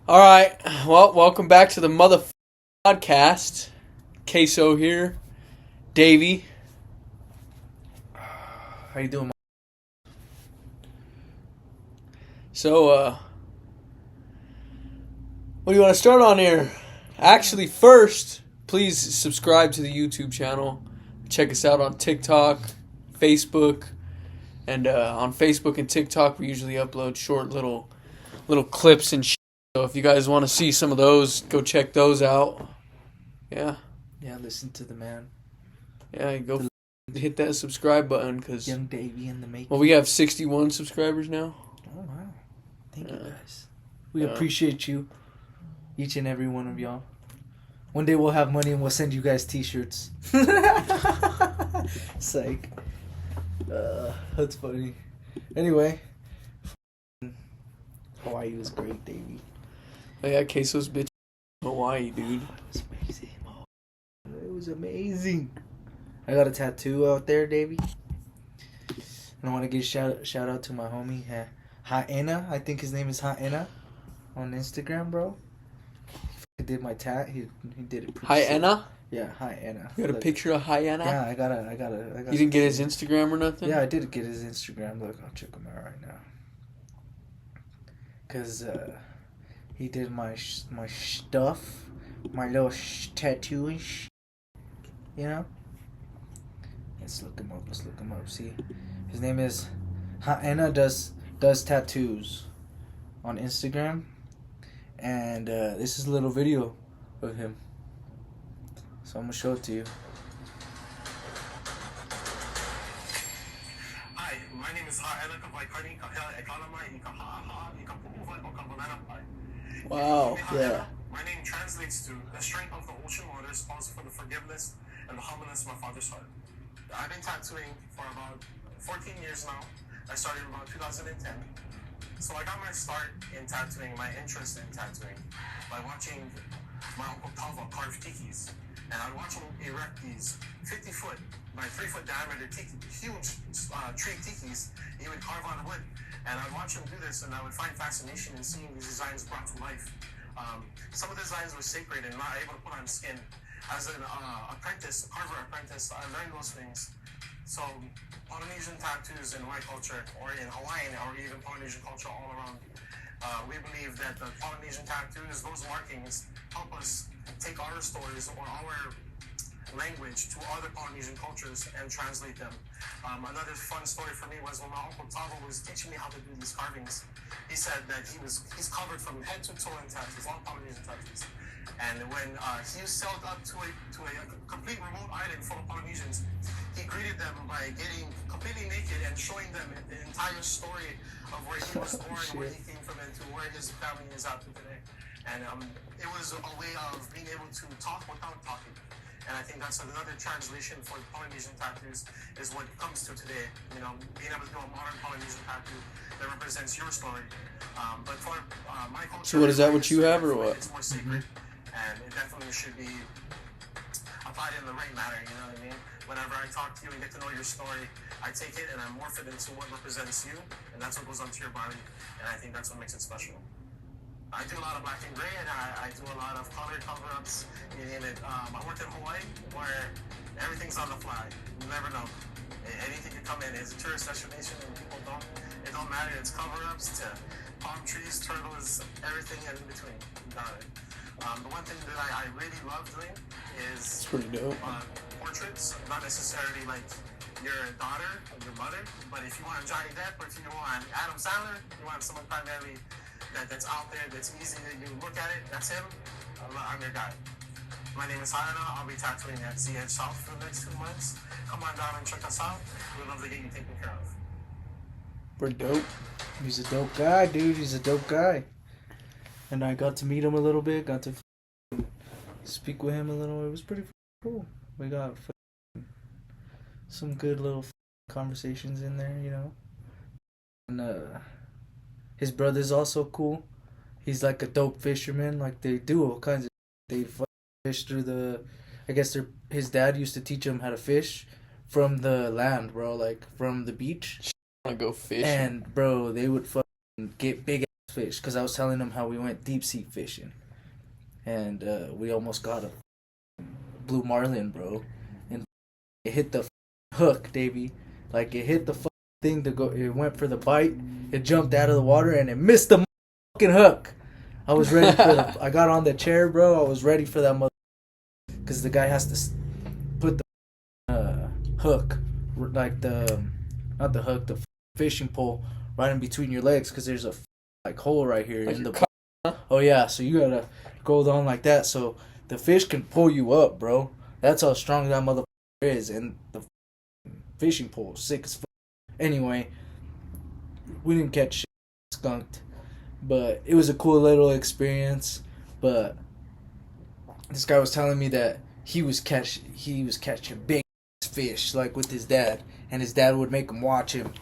All right. Well, welcome back to the mother podcast. Queso here. Davey. How you doing? So, what do you want to start on here? Actually, first, please subscribe to the YouTube channel. Check us out on TikTok, Facebook, and on Facebook and TikTok, we usually upload short little clips and shit. So if you guys want to see some of those, go check those out. Yeah. Yeah, listen to the man. Yeah, go hit that subscribe button because Young Davey in the making. well, we have 61 subscribers now. Oh wow! Thank you guys. We appreciate you, each and every one of y'all. One day we'll have money and we'll send you guys T-shirts. Psych. That's funny. Anyway, Hawaii was great, Davey. Oh yeah, Queso's bitch Hawaii, dude. It was amazing. It was amazing. I got a tattoo out there, Davey. And I want to give shout out to my homie, Haena. I think his name is Haena on Instagram, bro. He did my tat. He did it pretty Hyena? Yeah, Haena. You got a picture of Hyena? Yeah, I got. You didn't get his Instagram or nothing? Yeah, I did get his Instagram. Look, I'll check him out right now. Cause he did my stuff, my little tattoo and you know. Let's look him up. See, his name is Haena does tattoos on Instagram, and this is a little video of him. So I'm gonna show it to you. Hi, my name is Haena. Wow, yeah. My name translates to the strength of the ocean waters, also for the forgiveness and the humbleness of my father's heart. I've been tattooing for about 14 years now. I started in about 2010. So I got my start in tattooing, my interest in tattooing, by watching my uncle Tava carve tikis. And I'd watch him erect these 50-foot by 3-foot diameter huge tree tikis. He would carve on wood. And I'd watch him do this, and I would find fascination in seeing these designs brought to life. Some of the designs were sacred and not able to put on skin. As an apprentice, a carver apprentice, I learned those things. So Polynesian tattoos in my culture, or in Hawaiian, or even Polynesian culture all around, we believe that the Polynesian tattoos, those markings, help us take our stories or our language to other Polynesian cultures and translate them. Another fun story for me was when my uncle Tavo was teaching me how to do these carvings. He said that he's covered from head to toe in tattoos, all Polynesian tattoos. And when he sailed up to a complete remote island full of Polynesians, he greeted them by getting completely naked and showing them the entire story of where he was born, where he came from, and to where his family is at today. And it was a way of being able to talk without talking. And I think that's another translation for Polynesian tattoos is what comes to today. You know, being able to do a modern Polynesian tattoo that represents your story. But for my culture, So what is that? What you have or what? It's more sacred, and it definitely should be applied in the right manner. You know what I mean? Whenever I talk to you and get to know your story, I take it and I morph it into what represents you, and that's what goes onto your body. And I think that's what makes it special. I do a lot of black and gray, and I do a lot of color cover-ups. You name it. I work in Hawaii, where everything's on the fly. You never know. Anything can come in. It's a tourist destination, and people don't. It don't matter. It's cover-ups to palm trees, turtles, everything in between. You got it. The one thing that I really love doing is It's pretty dope. Portraits. Not necessarily like your daughter or your mother, but if you want Johnny Depp or if you want Adam Sandler, you want someone primarily that's out there, that's easy that you look at it, that's him. I'm your guy. My name is Haena. I'll be tattooing at ZH South for the next 2 months. Come on down and check us out. We'd love to get you taken care of. Pretty dope. He's a dope guy, dude. He's a dope guy. And I got to meet him a little bit. Got to speak with him a little. It was pretty cool. We got some good little conversations in there, you know. And his brother's also cool. He's like a dope fisherman. Like they do all kinds of. They fish through the. I guess his dad used to teach him how to fish from the land, bro. Like from the beach. I go fish. And bro, they would fucking get big ass fish. Because I was telling him how we went deep sea fishing. And we almost got a blue marlin, bro. And it hit the hook, Davey. Like, it hit the thing to go. It went for the bite. It jumped out of the water and it missed the fucking hook. I was ready for I got on the chair, bro. I was ready for that mother. Because the guy has to put the hook, like not the hook, the fishing pole right in between your legs. Because there's a like hole right here in the. Oh yeah, so you gotta go on like that so the fish can pull you up, bro. That's how strong that motherfucker is, and the fishing pole is sick as fuck. Anyway, we didn't catch shit, skunked, but it was a cool little experience. But this guy was telling me that he was catching big fish like with his dad, and his dad would make him watch him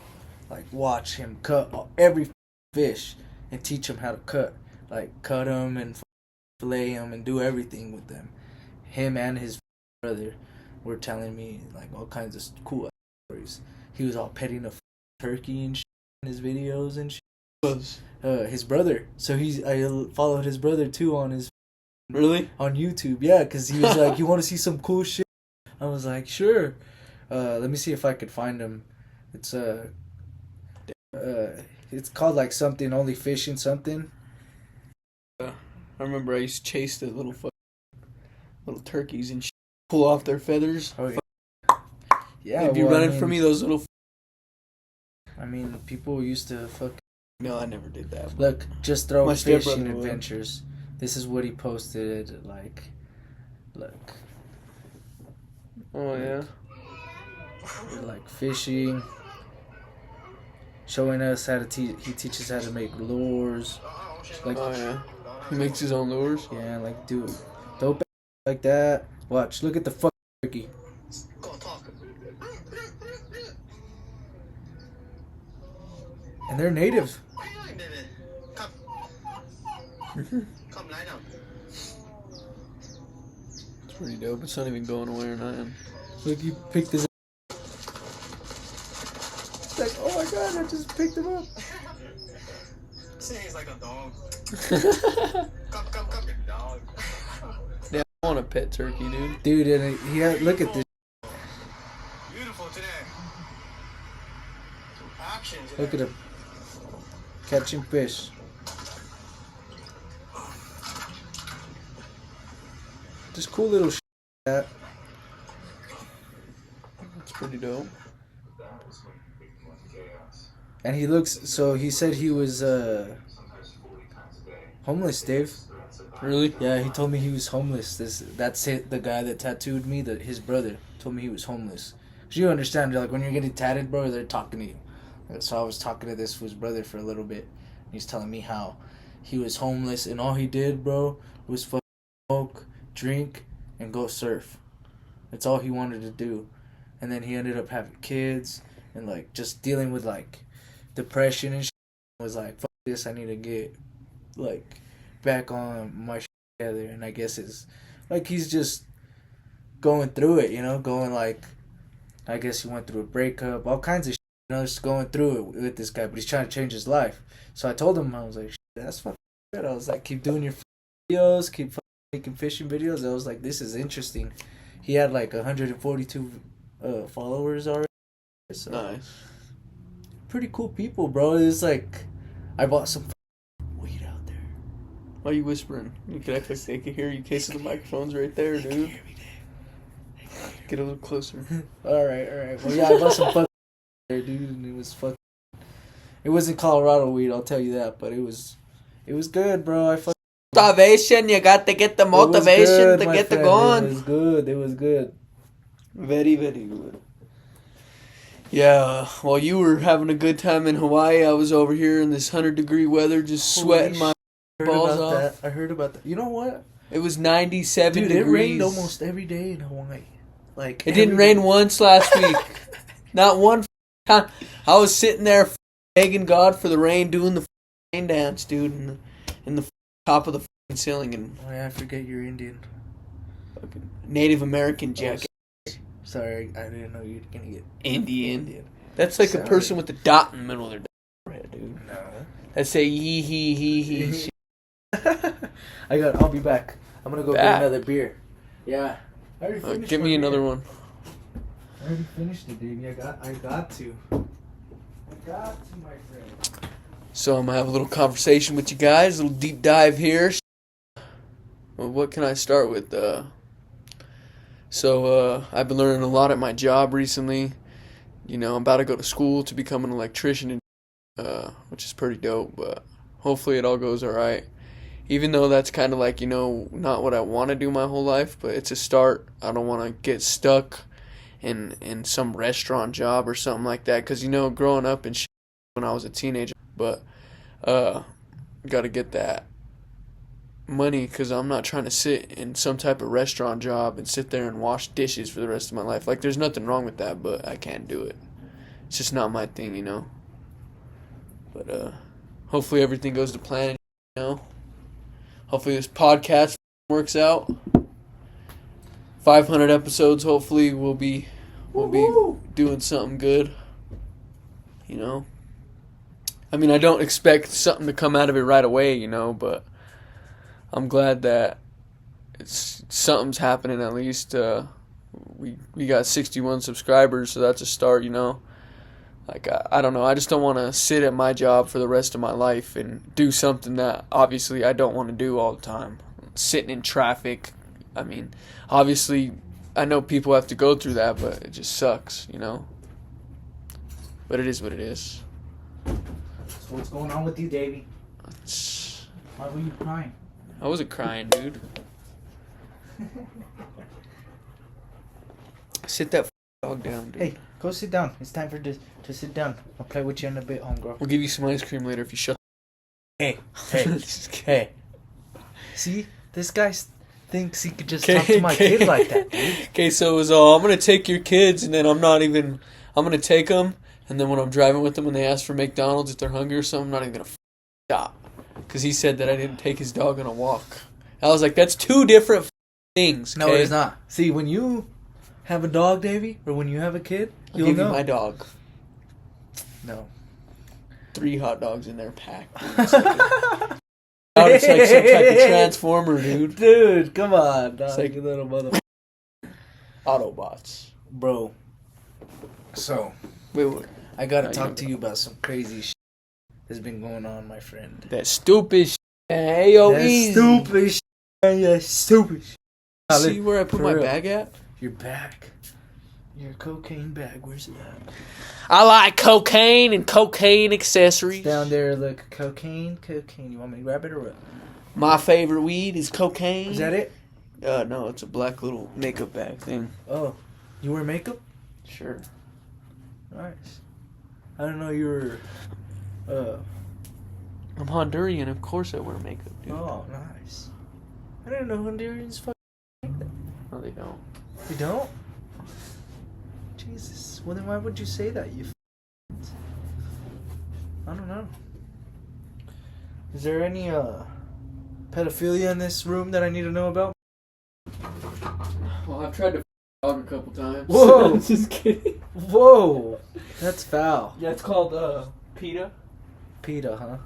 cut every fish and teach him how to cut. Like, cut them and fillet them and do everything with them. Him and his brother were telling me, like, all kinds of cool stories. He was all petting a turkey and shit in his videos and shit. His brother. So I followed his brother, too, on his... Really? On YouTube, yeah, because he was like, you want to see some cool shit? I was like, sure. Let me see if I could find him. It's called, like, something, only fishing something. I remember I used to chase the little turkeys and pull off their feathers. Oh yeah, yeah. They'd be running from me, those little. I mean, people used to fuck. No, I never did that. Look, just throw My fishing stepbrother adventures. This is what he posted. Like, look. Oh yeah. Like fishing. Showing us how to teach. He teaches how to make lures. Like, oh yeah. He makes his own lures. Yeah, like dude, dope like that. Watch, look at the fucking turkey. Go talk. And they're native. What are you doing, David? Come. Come, lie down. It's pretty dope. It's not even going away or nothing. Look, you picked this up. It's like, oh my god, I just picked him up. See, he's like a dog. Come, your dog. Yeah, I want a pet turkey, dude. Dude, and he had, look at this. Beautiful today. Action today. Look at him. Catching fish. Just cool little shit like that. It's pretty dope. And he looks, so he said he was homeless, Dave. Really? Yeah, he told me he was homeless. That's it. The guy that tattooed me, his brother, told me he was homeless. Cause you understand, like when you're getting tatted, bro, they're talking to you. So I was talking to his brother for a little bit. He's telling me how he was homeless and all he did, bro, was fucking smoke, drink, and go surf. That's all he wanted to do. And then he ended up having kids and like just dealing with like depression and shit. Was like, fuck this, I need to get like back on my shit together. And I guess it's like he's just going through it, you know, going like, I guess he went through a breakup, all kinds of shit, you know, just going through it with this guy, but he's trying to change his life. So I told him, I was like, that's fucking good. I was like, keep doing your videos, keep making fishing videos. I was like, this is interesting. He had like 142 followers already. So Nice. pretty cool people, bro. It's like, I bought some weed out there. Why are you whispering? You could act like they could hear you. Case of the microphone's right there, dude. Get a little closer. Alright. Well, yeah, I bought some fucking there, dude, and it was fucking. It wasn't Colorado weed, I'll tell you that, but it was good, bro. I fucking. Motivation, you got to get the motivation to get the going. It was good. Very, very good. Yeah, while you were having a good time in Hawaii, I was over here in this 100-degree weather, just sweating my balls off. I heard about that. You know what? It was 97 Dude, degrees. it rained almost every day in Hawaii. Like, it didn't rain once last week. Not one time. I was sitting there begging God for the rain, doing the rain dance, dude, in the top of the ceiling. And oh, yeah, I forget you're Indian. Native American jacket. Sorry, I didn't know you were gonna get Indian. That's like Sorry. a person with a dot in the middle of their head, dude. No. that say yee he. I'll be back. I'm gonna go get another beer. Yeah. I already finished Give me another one. I already finished it, baby. I got to. I got to, my friend. So I'm gonna have a little conversation with you guys, a little deep dive here. Well, what can I start with? So I've been learning a lot at my job recently. You know, I'm about to go to school to become an electrician, which is pretty dope, but hopefully it all goes alright. Even though that's kind of like, you know, not what I want to do my whole life, but it's a start. I don't want to get stuck in some restaurant job or something like that, because, you know, growing up and shit when I was a teenager, but got to get that money, because I'm not trying to sit in some type of restaurant job and sit there and wash dishes for the rest of my life. Like, there's nothing wrong with that, but I can't do it. It's just not my thing, you know. But hopefully everything goes to plan, you know. Hopefully this podcast works out. 500 episodes, hopefully we'll be doing something good, you know. I mean, I don't expect something to come out of it right away, you know, but I'm glad that something's happening at least. We got 61 subscribers, so that's a start, you know. Like, I don't know, I just don't want to sit at my job for the rest of my life and do something that obviously I don't want to do all the time. Sitting in traffic, I mean, obviously I know people have to go through that, but it just sucks, you know. But it is what it is. So what's going on with you, Davey? Why were you crying? I wasn't crying, dude. Sit that dog down, dude. Hey, go sit down. It's time for this to sit down. I'll play with you in a bit, homegirl. We'll give you some ice cream later if you shut. Hey. Hey. See, this guy thinks he could just talk to my kid like that, dude. Okay, so it was all, I'm gonna take your kids, and then I'm gonna take them, and then when I'm driving with them, when they ask for McDonald's if they're hungry or something, I'm not even gonna stop, because he said that I didn't take his dog on a walk. I was like, that's two different things. Okay? No, it is not. See, when you have a dog, Davey, or when you have a kid, I'll give you my dog. No. 3 hot dogs in there packed. It's like some type of transformer, dude. Dude, come on, dog. It's like you little mother. Autobots, bro. So, wait. I gotta talk to you about some crazy shit that's been going on, my friend. That stupid shit. Hey, yo, easy. Stupid shit. Yeah, stupid shit. See where I put my bag at? Your bag. Your cocaine bag. Where's it at? I like cocaine and cocaine accessories. Down there, look. Cocaine. You want me to grab it or what? My favorite weed is cocaine. Is that it? No, it's a black little makeup bag thing. Oh. You wear makeup? Sure. Nice. I didn't know you were, I'm Honduran, of course I wear makeup, dude. Oh, nice. I didn't know Hondurans fucking make that. No, they don't. You don't? Jesus. Well, then why would you say that, you I don't know. Is there any, pedophilia in this room that I need to know about? Well, I've tried to dog a couple times. Whoa! Just kidding. Whoa! That's foul. Yeah, it's called, PETA. PETA, huh?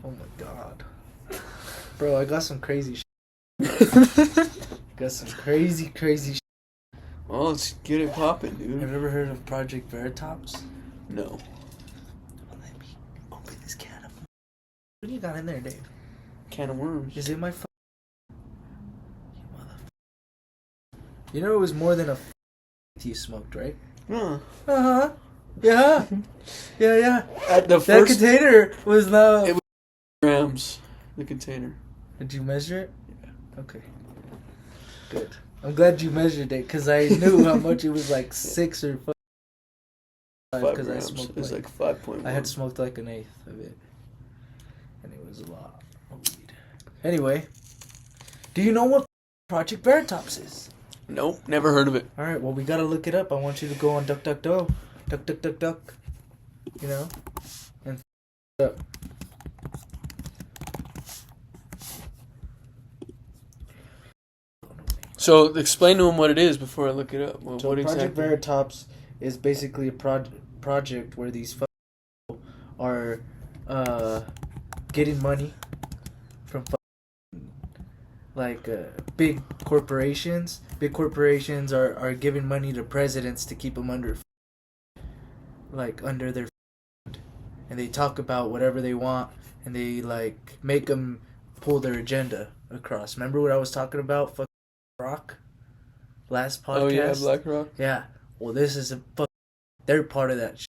Oh my god. Bro, I got some crazy shit. Got some crazy shit. Well, let's get it popping, dude. Have you ever heard of Project Veritas? No. Let me open this can of... What do you got in there, Dave? Can of worms. Is it my You motherfucker. You know it was more than a you smoked, right? Huh. Uh-huh. Yeah. Yeah. At the That first container was not... It was grams, the container. Did you measure it? Yeah. Okay. Good. I'm glad you measured it, because I knew how much it was, like 6 or 5. 5 Because I grams. smoked It was like 5.1. I had smoked like an eighth of it. And it was a lot of weed. Anyway, do you know what Project Veritas is? Nope, never heard of it. Alright, well, we gotta look it up. I want you to go on DuckDuckGo. Duck. You know? And up. So explain to him what it is before I look it up. Well, So what Project exactly? Veritas is basically a project where these people are getting money from like big corporations. Big corporations are giving money to presidents to keep them under their and they talk about whatever they want and they like make them pull their agenda across. Remember what I was talking about? Fuck Rock last podcast. Oh yeah, BlackRock. Yeah. Well, this is they're part of that shit.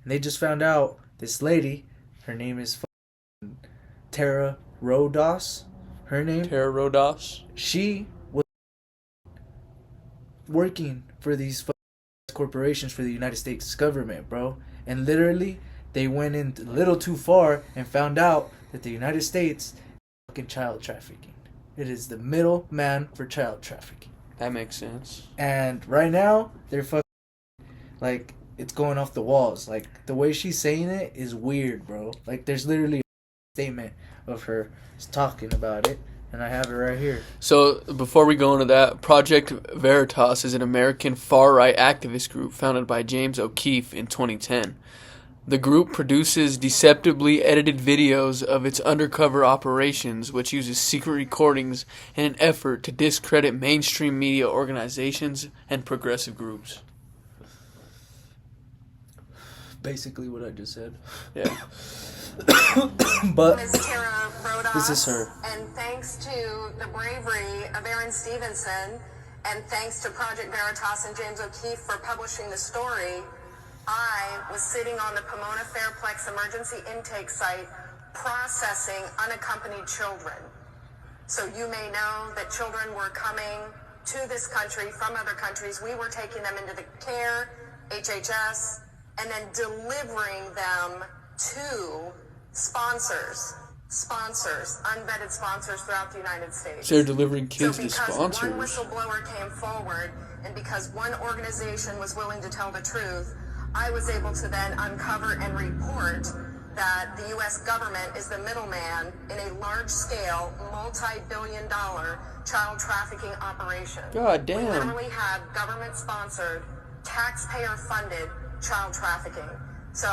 And they just found out this lady, her name is Tara Rodos. Her name? Tara Rodos. She was working for these corporations for the United States government, bro. And literally, they went in a little too far and found out that the United States is fucking child trafficking. It is the middleman for child trafficking. That makes sense. And right now, they're fucking, like, it's going off the walls. Like, the way she's saying it is weird, bro. Like, there's literally a statement of her talking about it, and I have it right here. So, before we go into that, Project Veritas is an American far-right activist group founded by James O'Keefe in 2010. The group produces deceptively edited videos of its undercover operations, which uses secret recordings in an effort to discredit mainstream media organizations and progressive groups. Basically what I just said. Yeah. But Ms. Tara Rodos, this is her. And thanks to the bravery of Aaron Stevenson, and thanks to Project Veritas and James O'Keefe for publishing the story, I was sitting on the Pomona Fairplex emergency intake site processing unaccompanied children. So you may know that children were coming to this country from other countries. We were taking them into the care, HHS, and then delivering them to sponsors, unvetted sponsors throughout the United States. So they're delivering kids to because sponsors. one whistleblower came forward, and because one organization was willing to tell the truth, I was able to then uncover and report that the U.S. government is the middleman in a large-scale, multi-billion-dollar child trafficking operation. God We damn. literally have government-sponsored, taxpayer-funded child trafficking. So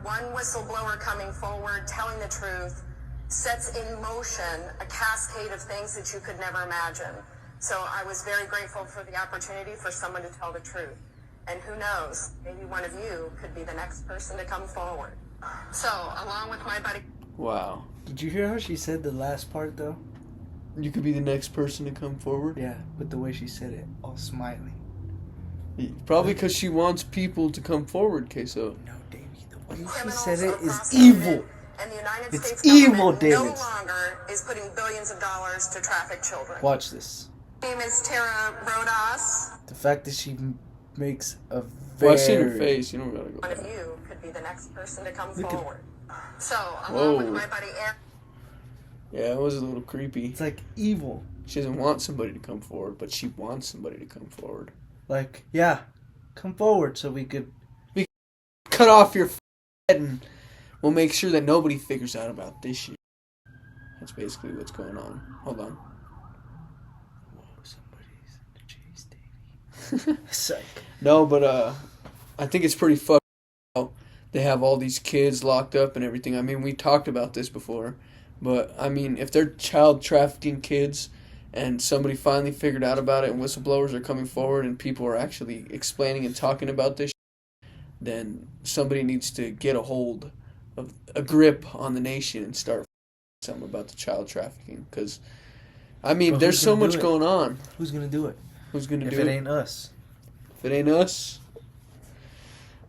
one whistleblower coming forward, telling the truth, sets in motion a cascade of things that you could never imagine. So I was very grateful for the opportunity for someone to tell the truth. And who knows, maybe one of you could be the next person to come forward. So, along with my buddy... Wow. Did you hear how she said the last part, though? You could be the next person to come forward? Yeah, but the way she said it, all smiling. Probably because she wants people to come forward, Queso. No, Davey, the way she criminals said it are is prosecuted, evil. And the United It's States evil, government David. no longer is putting billions of dollars to traffic children. Watch this. My name is Tara Rodos. The fact that she makes a Well, very... I've seen her face. You don't gotta go One of back. you could be the next person to come Look at- forward. So, Whoa. along with my buddy Aaron... Yeah, it was a little creepy. It's like evil. She doesn't want somebody to come forward, but she wants somebody to come forward. Like, yeah, come forward so we could... Cut off your head and we'll make sure that nobody figures out about this shit. That's basically what's going on. Hold on. Whoa, somebody's in the chase, Davey. Psych. No, but I think it's pretty fucked how they have all these kids locked up and everything. I mean, we talked about this before, but I mean, if they're child trafficking kids and somebody finally figured out about it and whistleblowers are coming forward and people are actually explaining and talking about this shit, then somebody needs to get a hold of a grip on the nation and start something about the child trafficking. Because, I mean, But there's who's so gonna much do it? going on. Who's gonna do it? Who's going to If do it it? ain't us. If it ain't us,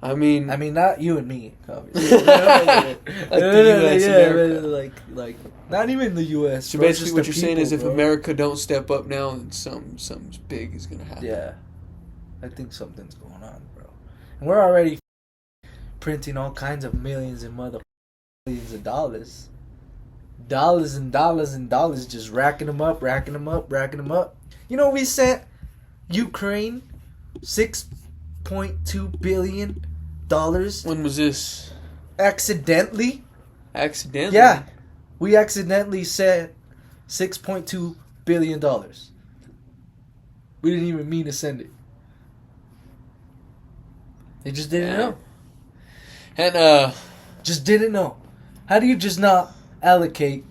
I mean, not you and me, obviously. Like the US, America. but like, not even the U.S. so bro, basically just what the you're saying is people, if bro. America don't step up now, then something big is going to happen. Yeah, I think something's going on, bro. And we're already printing all kinds of millions and millions of dollars. Dollars and dollars and dollars, just racking them up. You know, we sent Ukraine $6.2 billion When was this? accidentally. Accidentally? Yeah, we accidentally sent $6.2 billion. We didn't even mean to send it. They just didn't Yeah. know. And, Just didn't know. How do you just not allocate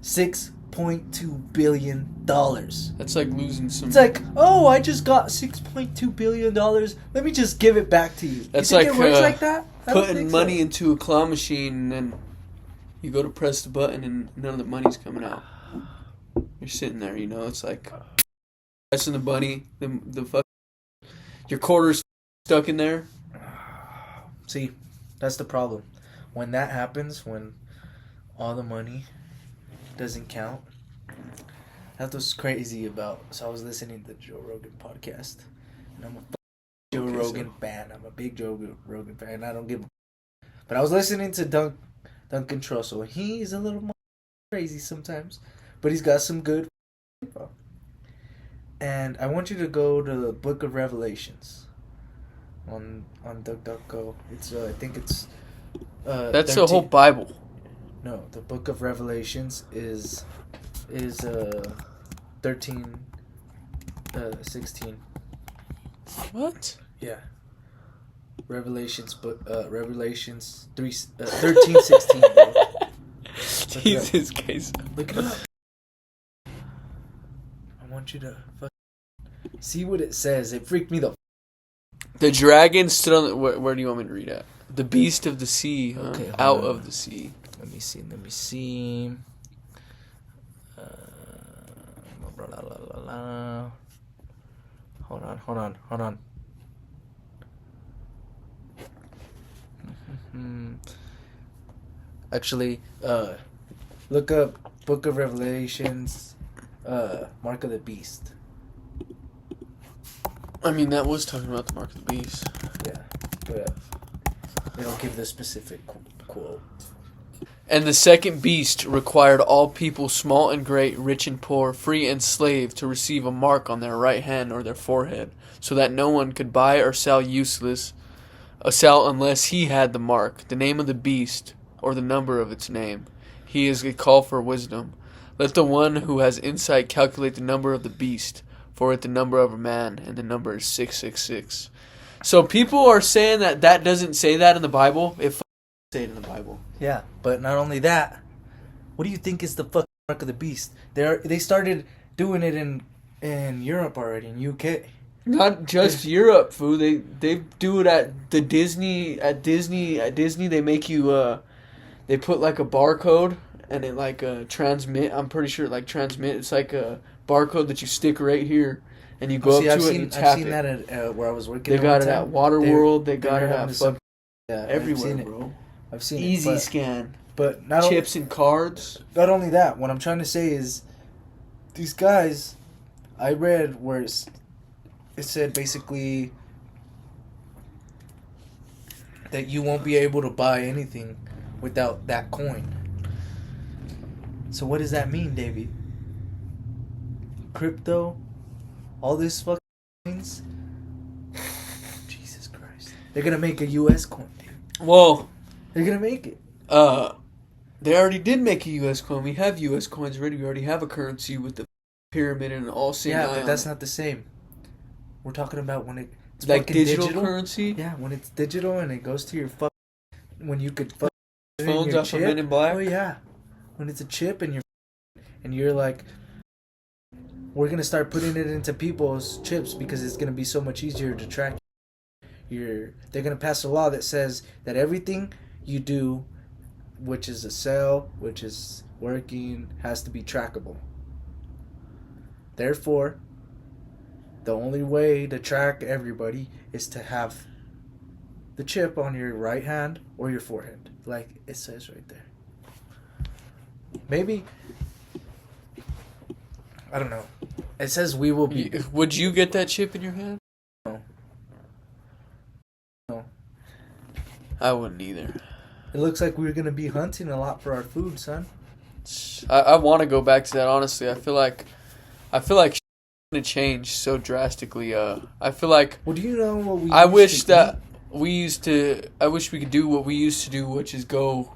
$6.2 billion. That's like losing some. It's like, oh, I just got $6.2 billion. Let me just give it back to you. That's you think like, it works like that? I don't putting think money so. into a claw machine and then you go to press the button and none of the money's coming out. You're sitting there, it's like pressing the bunny, the fuck, your quarter's stuck in there. See, that's the problem. When that happens, when all the money doesn't count, that's what's crazy about. So I was listening to the Joe Rogan podcast, and I'm a Joe Rogan fan. I'm a big Joe Rogan fan. I don't give a. But I was listening to Duncan Trussell. He's a little more crazy sometimes, but he's got some good info. And I want you to go to the Book of Revelations on DuckDuckGo. It's I think it's that's the whole Bible. No, the Book of Revelations is 16. What? Yeah. Revelations 13:16, bro. Jesus Christ. Look it up. I want you to see what it says. It freaked me the The dragon stood on the, where do you want me to read at? The beast of the sea, huh? Okay, Out of the sea. Let me see. Hold on. Actually, look up Book of Revelations, Mark of the Beast. I mean, that was talking about the mark of the beast. Yeah, but they don't give the specific quote. And the second beast required all people, small and great, rich and poor, free and slave, to receive a mark on their right hand or their forehead, so that no one could buy or sell unless he had the mark, the name of the beast, or the number of its name. He is a call for wisdom. Let the one who has insight calculate the number of the beast, for it the number of a man, and the number is 666. So people are saying that doesn't say that in the Bible. It say it in the Bible. Yeah, but not only that, what do you think is the fucking mark of the beast? They started doing it in Europe already, in UK. Not just Europe, fool. They do it at the Disney. At Disney, they make you. They put like a barcode and it like transmit. I'm pretty sure it like transmit. It's like a barcode that you stick right here, and you go up to it and you tap it. I've seen that at where I was working. They got it at Waterworld. They got it at everywhere, bro. I've seen Easy it, scan. But chips and cards. Not only that, what I'm trying to say is, these guys, I read where it said basically that you won't be able to buy anything without that coin. So what does that mean, Davey? Crypto, all this fucking coins. Jesus Christ! They're gonna make a U.S. coin, dude. Well, they're gonna make it. They already did make a U.S. coin. We have U.S. coins already. We already have a currency with the pyramid and all same. Yeah, but that's not the same. We're talking about when it's like digital currency. Yeah, when it's digital and it goes to your when you could phones off of Men in Black. Oh yeah, when it's a chip and you're like, we're gonna start putting it into people's chips because it's gonna be so much easier to track. They're gonna pass a law that says that everything you do, which is a sale, which is working, has to be trackable. Therefore, the only way to track everybody is to have the chip on your right hand or your forehead, like it says right there. Maybe, I don't know. It says we will be. Would you get that chip in your hand? No. No. I wouldn't either. It looks like we're gonna be hunting a lot for our food, son. I want to go back to that. Honestly, I feel like to change so drastically. I feel like. Well, do you know what we? I wish we could do what we used to do, which is go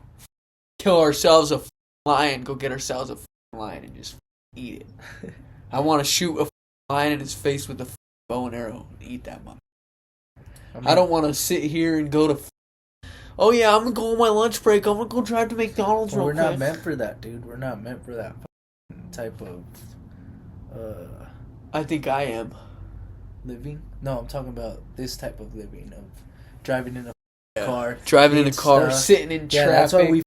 kill ourselves a lion, go get ourselves a lion, and just eat it. I want to shoot a lion in his face with a bow and arrow and eat that mother. I don't want to sit here and go to oh yeah, I'm gonna go on my lunch break. I'm gonna go drive to McDonald's Well, real we're quick. not meant for that, dude. We're not meant for that type of I think I am. living. No, I'm talking about this type of living of driving in a car, Driving in a eating car, stuff. sitting in Yeah, traffic. that's why we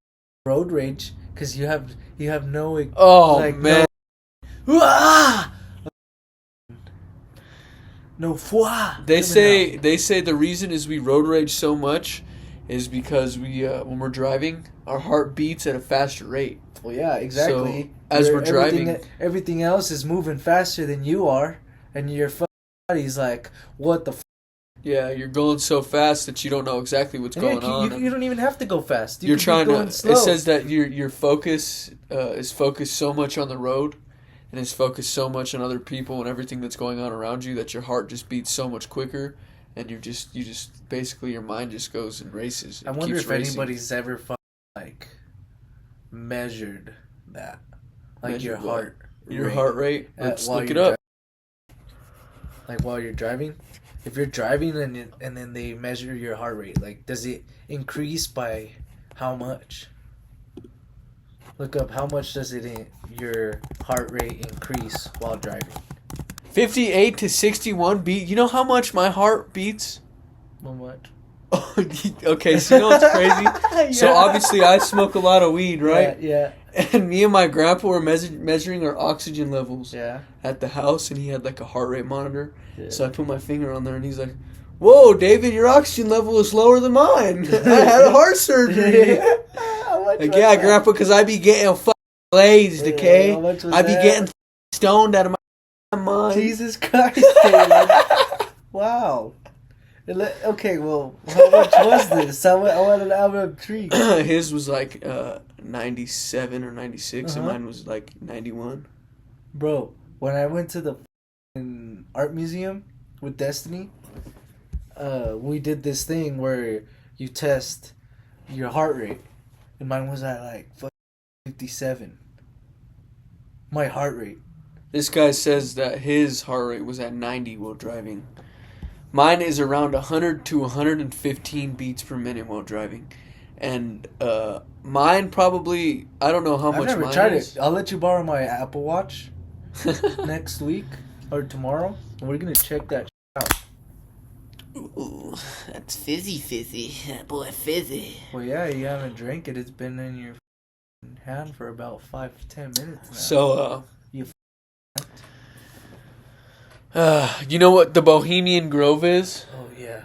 road rage, because you have no. Oh like, man. No foi. They say the reason is we road rage so much is because we when we're driving, our heart beats at a faster rate. Well, yeah, exactly. So, as we're driving, everything else is moving faster than you are, and your body's like, "What the?" Yeah, you're going so fast that you don't know exactly what's going on. You don't even have to go fast. You're trying to. Slow. It says that your focus is focused so much on the road, and is focused so much on other people and everything that's going on around you that your heart just beats so much quicker, and you just basically your mind just goes and races. I wonder if anybody's ever like measured that, like Measured your what? heart, Your heart rate. Let's look it up. Like while you're driving, if you're driving and then they measure your heart rate, like does it increase by how much? Look up how much does your heart rate increase while driving. 58 to 61 beat. You know how much my heart beats? How much? Okay, so you know what's crazy? Yeah. So obviously I smoke a lot of weed, right? Yeah. And me and my grandpa were measuring our oxygen levels Yeah. at the house, and he had like a heart rate monitor. Yeah. So I put my finger on there, and he's like, "Whoa, David, your oxygen level is lower than mine. I had a heart surgery." Like, yeah, Grandpa, because I be getting fucking blazed, okay? How much was I be that? getting stoned out of my mind. Jesus Christ, David. Wow. Okay, well, how much was this? I wanted to have a treat. His was like 97 or 96, and Uh-huh. mine was like 91. Bro, when I went to the art museum with Destiny, we did this thing where you test your heart rate, and mine was at like 57. My heart rate. This guy says that his heart rate was at 90 while driving. Mine is around 100 to 115 beats per minute while driving. And mine probably, I don't know how I've much never mine tried is. it. I'll let you borrow my Apple Watch next week or tomorrow, and we're gonna check that out. Ooh, that's fizzy. That boy fizzy. Well, yeah, you haven't drank it. It's been in your hand for about 5 to 10 minutes now. So, You you know what the Bohemian Grove is? Oh, yeah.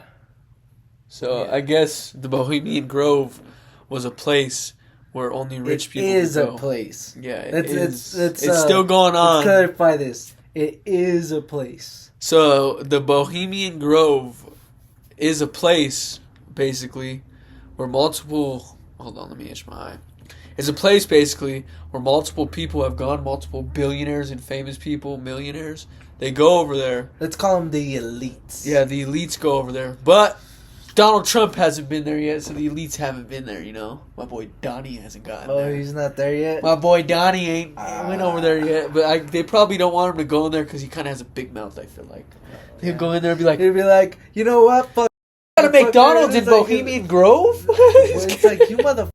So, Yeah. I guess the Bohemian Grove was a place where only rich people It is could a go. place. Yeah, It's still going on. Let's clarify this. It is a place. So the Bohemian Grove is a place, basically, where multiple... Hold on, let me itch my eye. It's a place, basically, where multiple people have gone, multiple billionaires and famous people, millionaires. They go over there. Let's call them the elites. Yeah, the elites go over there. But Donald Trump hasn't been there yet, so the elites haven't been there, you know? My boy Donnie hasn't gotten Oh, there. he's not there yet? My boy Donnie ain't went over there yet, but they probably don't want him to go in there because he kind of has a big mouth, I feel like. He'll go in there and be like, He'd be like, you know what? Fuck. got a McDonald's in It's like- Bohemian Grove? Well, it's like, you mother...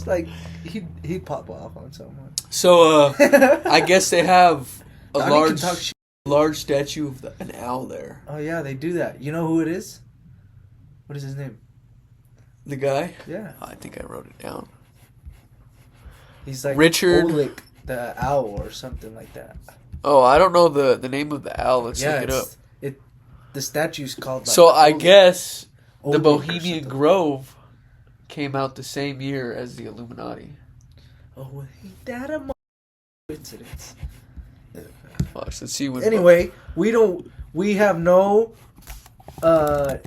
Like, he'd pop off on someone. So, I guess they have a Donnie can talk shit. large statue of an owl there. Oh, yeah, they do that. You know who it is? What is his name? The guy? Yeah. I think I wrote it down. He's like Richard- Oleg the owl or something like that. Oh, I don't know the name of the owl. Let's look it up. The statue's called. Like, So, I guess the Oleg or Bohemian something. Grove came out the same year as the Illuminati. Oh, well, ain't that a coincidence? Watch, let's see when. Anyway, we have no. I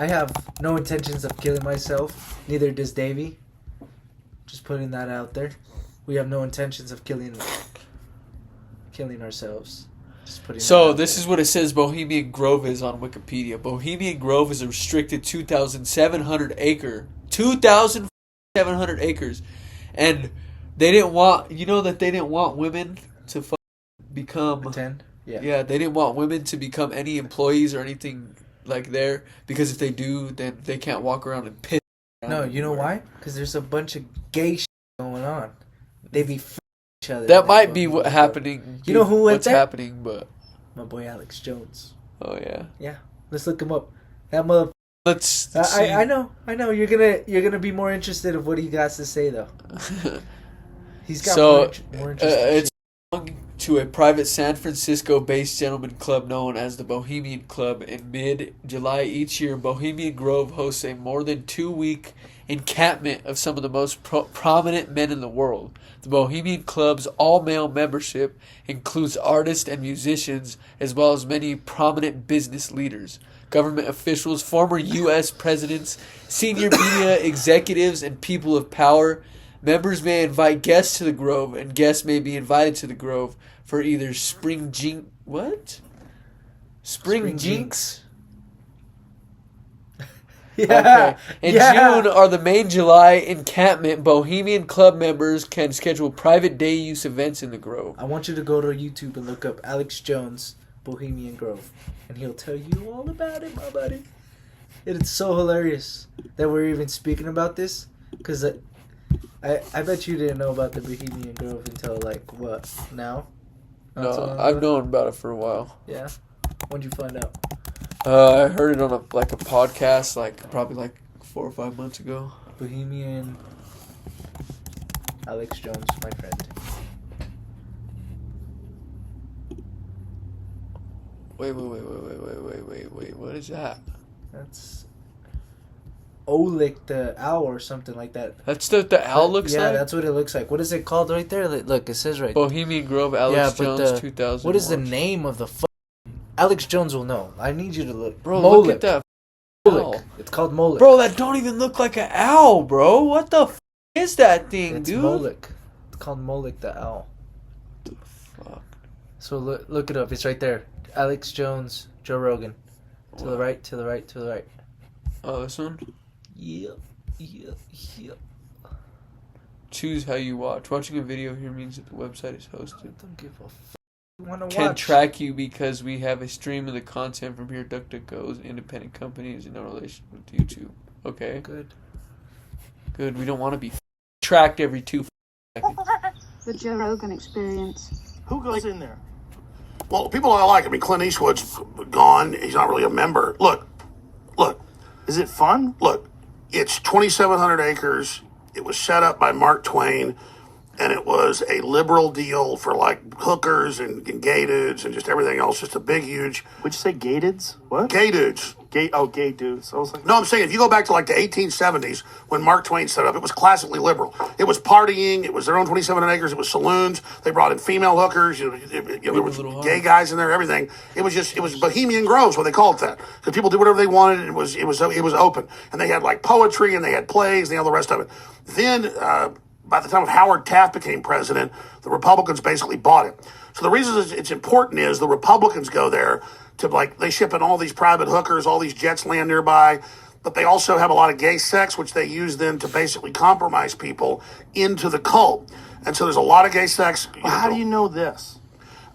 have no intentions of killing myself. Neither does Davey. Just putting that out there. We have no intentions of killing ourselves. Just putting. So this is what it says Bohemian Grove is on Wikipedia. Bohemian Grove is a restricted 2,700 acres, and they didn't want. You know that they didn't want women to become. pretend. Yeah. Yeah, they didn't want women to become any employees or anything like there, because if they do, then they can't walk around and piss. No, you know why? Because there's a bunch of gay shit going on. They be each other. That might be what happening. You know who went what's there? happening, but My boy Alex Jones. oh yeah. Yeah, let's look him up. That mother. Let's see. I know. You're gonna be more interested of what he got to say though. He's got more interesting. It's belonging to a private San Francisco-based gentleman club known as the Bohemian Club. In mid-July each year, Bohemian Grove hosts a more than 2-week encampment of some of the most prominent men in the world. The Bohemian Club's all-male membership includes artists and musicians, as well as many prominent business leaders, government officials, former U.S. presidents, senior media executives, and people of power. Members may invite guests to the Grove, and guests may be invited to the Grove for either Spring Jinx. Yeah. Okay. In June or the main July encampment, Bohemian Club members can schedule private day use events in the Grove. I want you to go to YouTube and look up Alex Jones, Bohemian Grove, and he'll tell you all about it, my buddy. It's so hilarious that we're even speaking about this, because I bet you didn't know about the Bohemian Grove until like what now? Not so No, long I've ago? known about it for a while. Yeah. When'd you find out? I heard it on a podcast, probably 4 or 5 months ago. Bohemian Alex Jones, my friend. Wait, what is that? That's Oleg the owl or something like that. That's the owl looks yeah, like? that's what it looks like. What is it called right there? Look, it says right Bohemian Grove, Alex Jones, 2000. What is the name of the Alex Jones will know. I need you to look. Bro, Moloch. look at that Moloch. owl. It's called Moloch. Bro, that don't even look like an owl, bro. What the is that thing, it's dude? Moloch. It's called Moloch the owl. Fuck. So look it up. It's right there. Alex Jones, Joe Rogan. To the right, to the right, to the right. Oh, this one? Yep. Choose how you watch. Watching a video here means that the website is hosted. Don't give a want to Can watch. track you because we have a stream of the content from here. DuckDuckGo is an independent company, is in no relation with YouTube. Okay, Good. good. We don't want to be tracked every 2 seconds. The Joe Rogan Experience. Who goes in there? Well, people I like. I mean, Clint Eastwood's gone. He's not really a member. Look. Is it fun? Look. It's 2,700 acres. It was set up by Mark Twain, and it was a liberal deal for like hookers and gay dudes and just everything else. Just a big, huge Would you say gateds? What? gay dudes. Gay dudes. I was like, No, I'm saying if you go back to like the 1870s when Mark Twain set up, it was classically liberal. It was partying. It was their own 2,700 acres. It was saloons. They brought in female hookers. There was gay guys in there. Everything. It was Bohemian Groves, what they called it that. Because people did whatever they wanted. It was open, and they had like poetry and they had plays and all the rest of it. Then by the time Howard Taft became president, the Republicans basically bought it. So the reason it's important is the Republicans go there to they ship in all these private hookers, all these jets land nearby, but they also have a lot of gay sex, which they use then to basically compromise people into the cult. And so there's a lot of gay sex. how do you know this?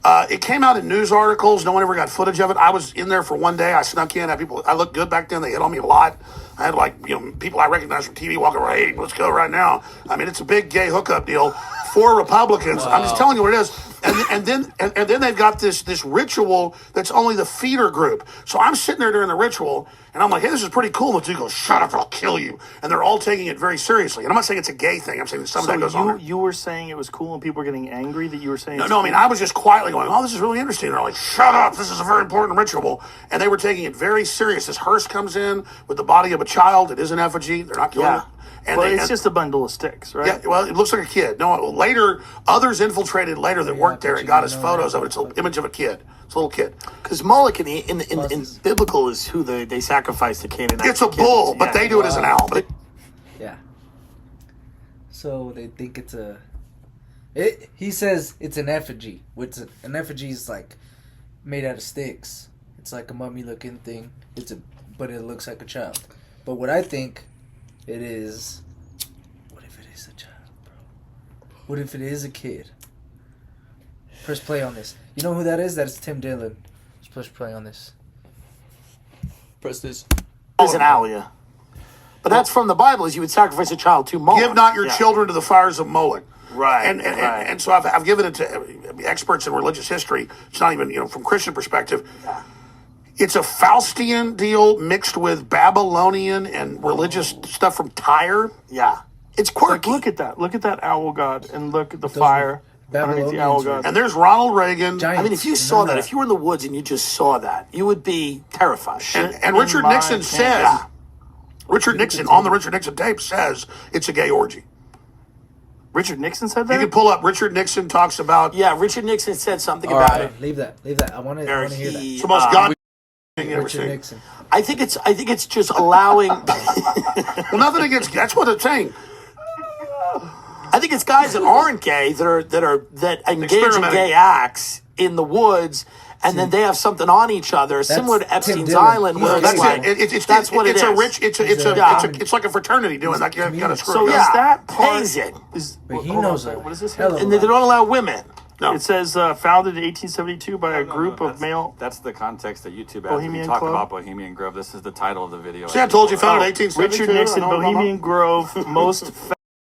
It came out in news articles. No one ever got footage of it. I was in there for one day. I snuck in. I looked good back then. They hit on me a lot. I had people I recognized from TV walking around. Hey, let's go right now. I mean, it's a big gay hookup deal for Republicans. Wow. I'm just telling you what it is. And then they've got this ritual that's only the feeder group. So I'm sitting there during the ritual, and I'm like, hey, this is pretty cool. And the dude goes, shut up, I'll kill you. And they're all taking it very seriously. And I'm not saying it's a gay thing. I'm saying that some of that goes on there. You were saying it was cool and people were getting angry that you were saying No, I mean, I was just quietly going, oh, this is really interesting. And they're like, shut up, this is a very important ritual. And they were taking it very serious. This hearse comes in with the body of a child. It is an effigy. They're not killing it. But it's just a bundle of sticks, right? Yeah, well, it looks like a kid. No, later, others infiltrated later that worked there and got us photos of it. It's an image of a kid. It's a little kid. Because Moloch in biblical is who they sacrifice the Canaanites. It's a bull, but they do it as an owl. But Yeah. So they think it's he says it's an effigy, which an effigy is like made out of sticks. It's like a mummy looking thing. But it looks like a child. But what I think it is, what if it is a child, bro? What if it is a kid? Press play on this. You know who that is? That's Tim Dillon. Just push play on this. Press this. Is an Alia. But that's from the Bible, is you would sacrifice a child to Moloch. Give not your children to the fires of Moloch. Right, And so I've given it to experts in religious history. It's not even, from Christian perspective. Yeah. It's a Faustian deal mixed with Babylonian and religious stuff from Tyre. Yeah. It's quirky. Look at that. Look at that owl god and look at the fire underneath the owl god. And there's Ronald Reagan. Giants. I mean, if you saw that, if you were in the woods and you just saw that, you would be terrified. And Richard Nixon said, Richard Nixon, on the Richard Nixon tape, says it's a gay orgy. Richard Nixon said that? You can pull up Richard Nixon talks about... Yeah, Richard Nixon said something about it. Leave that. I want to hear that. It's the most God thing you ever Richard seen. Nixon. I think it's just allowing. Well, nothing against... That's what it's saying. I think it's guys that aren't gay that engage in gay acts in the woods, and then they have something on each other, similar to Epstein's Dillon. Island, where That's it's like that's what it is. It's like a fraternity doing that. You got to screw So it. yeah, that part pays it, But he hold on knows a second. that. What is this? Hello. and they don't allow women. No. It says founded in 1872 by a group of male. That's the context that YouTube has. Bohemian We talk Club? about Bohemian Grove. This is the title of the video. See, I told you, founded 1872. Richard Nixon, I know, Bohemian Grove, most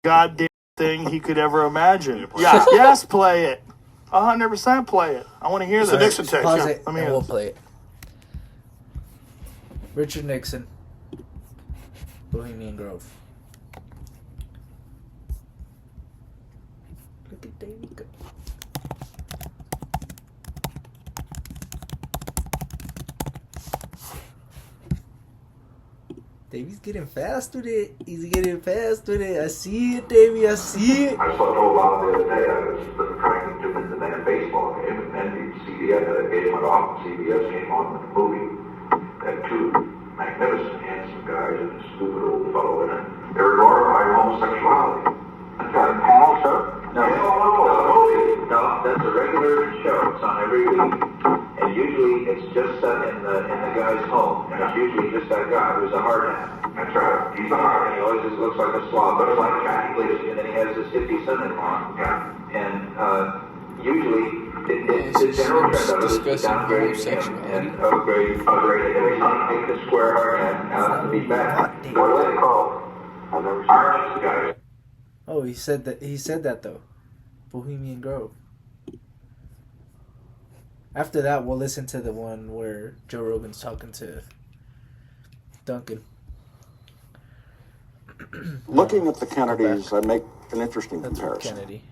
goddamn thing he could ever imagine. Yeah. Yes, play it. 100% play it. I want to hear It's the this. Nixon text. Pause Yeah. it Let me and hear we'll this. play it. Richard Nixon, Bohemian Grove. Look at Davey go. Davey's getting fast with it. He's getting fast with it. I see it, Davey. I see it. I saw Joe Bob the other day. I was trying to win the man baseball game, and then CBS had a game went off, and CBS came on with a movie. Had two magnificent, handsome guys and a stupid old fellow in it. They were glorifying homosexuality. Is that a panel show? No, no, that's a regular show. It's on every week, and usually it's just set in the guy's home, and it's usually just that guy who's a hard hat. That's right. He's a hard hat. He always just looks like a slob, but it's like Jack. And then he has this hippie son-in-law. Yeah. And usually it's the general trend of it is to downgrade him and upgrade every time. Take the square hard hat out and be back. What do they call? I've never seen Archie's guys. Oh, he said that. He said that though. Bohemian Grove. After that, we'll listen to the one where Joe Rogan's talking to Duncan. Looking at the Kennedys, I make an interesting That's comparison. Kennedy.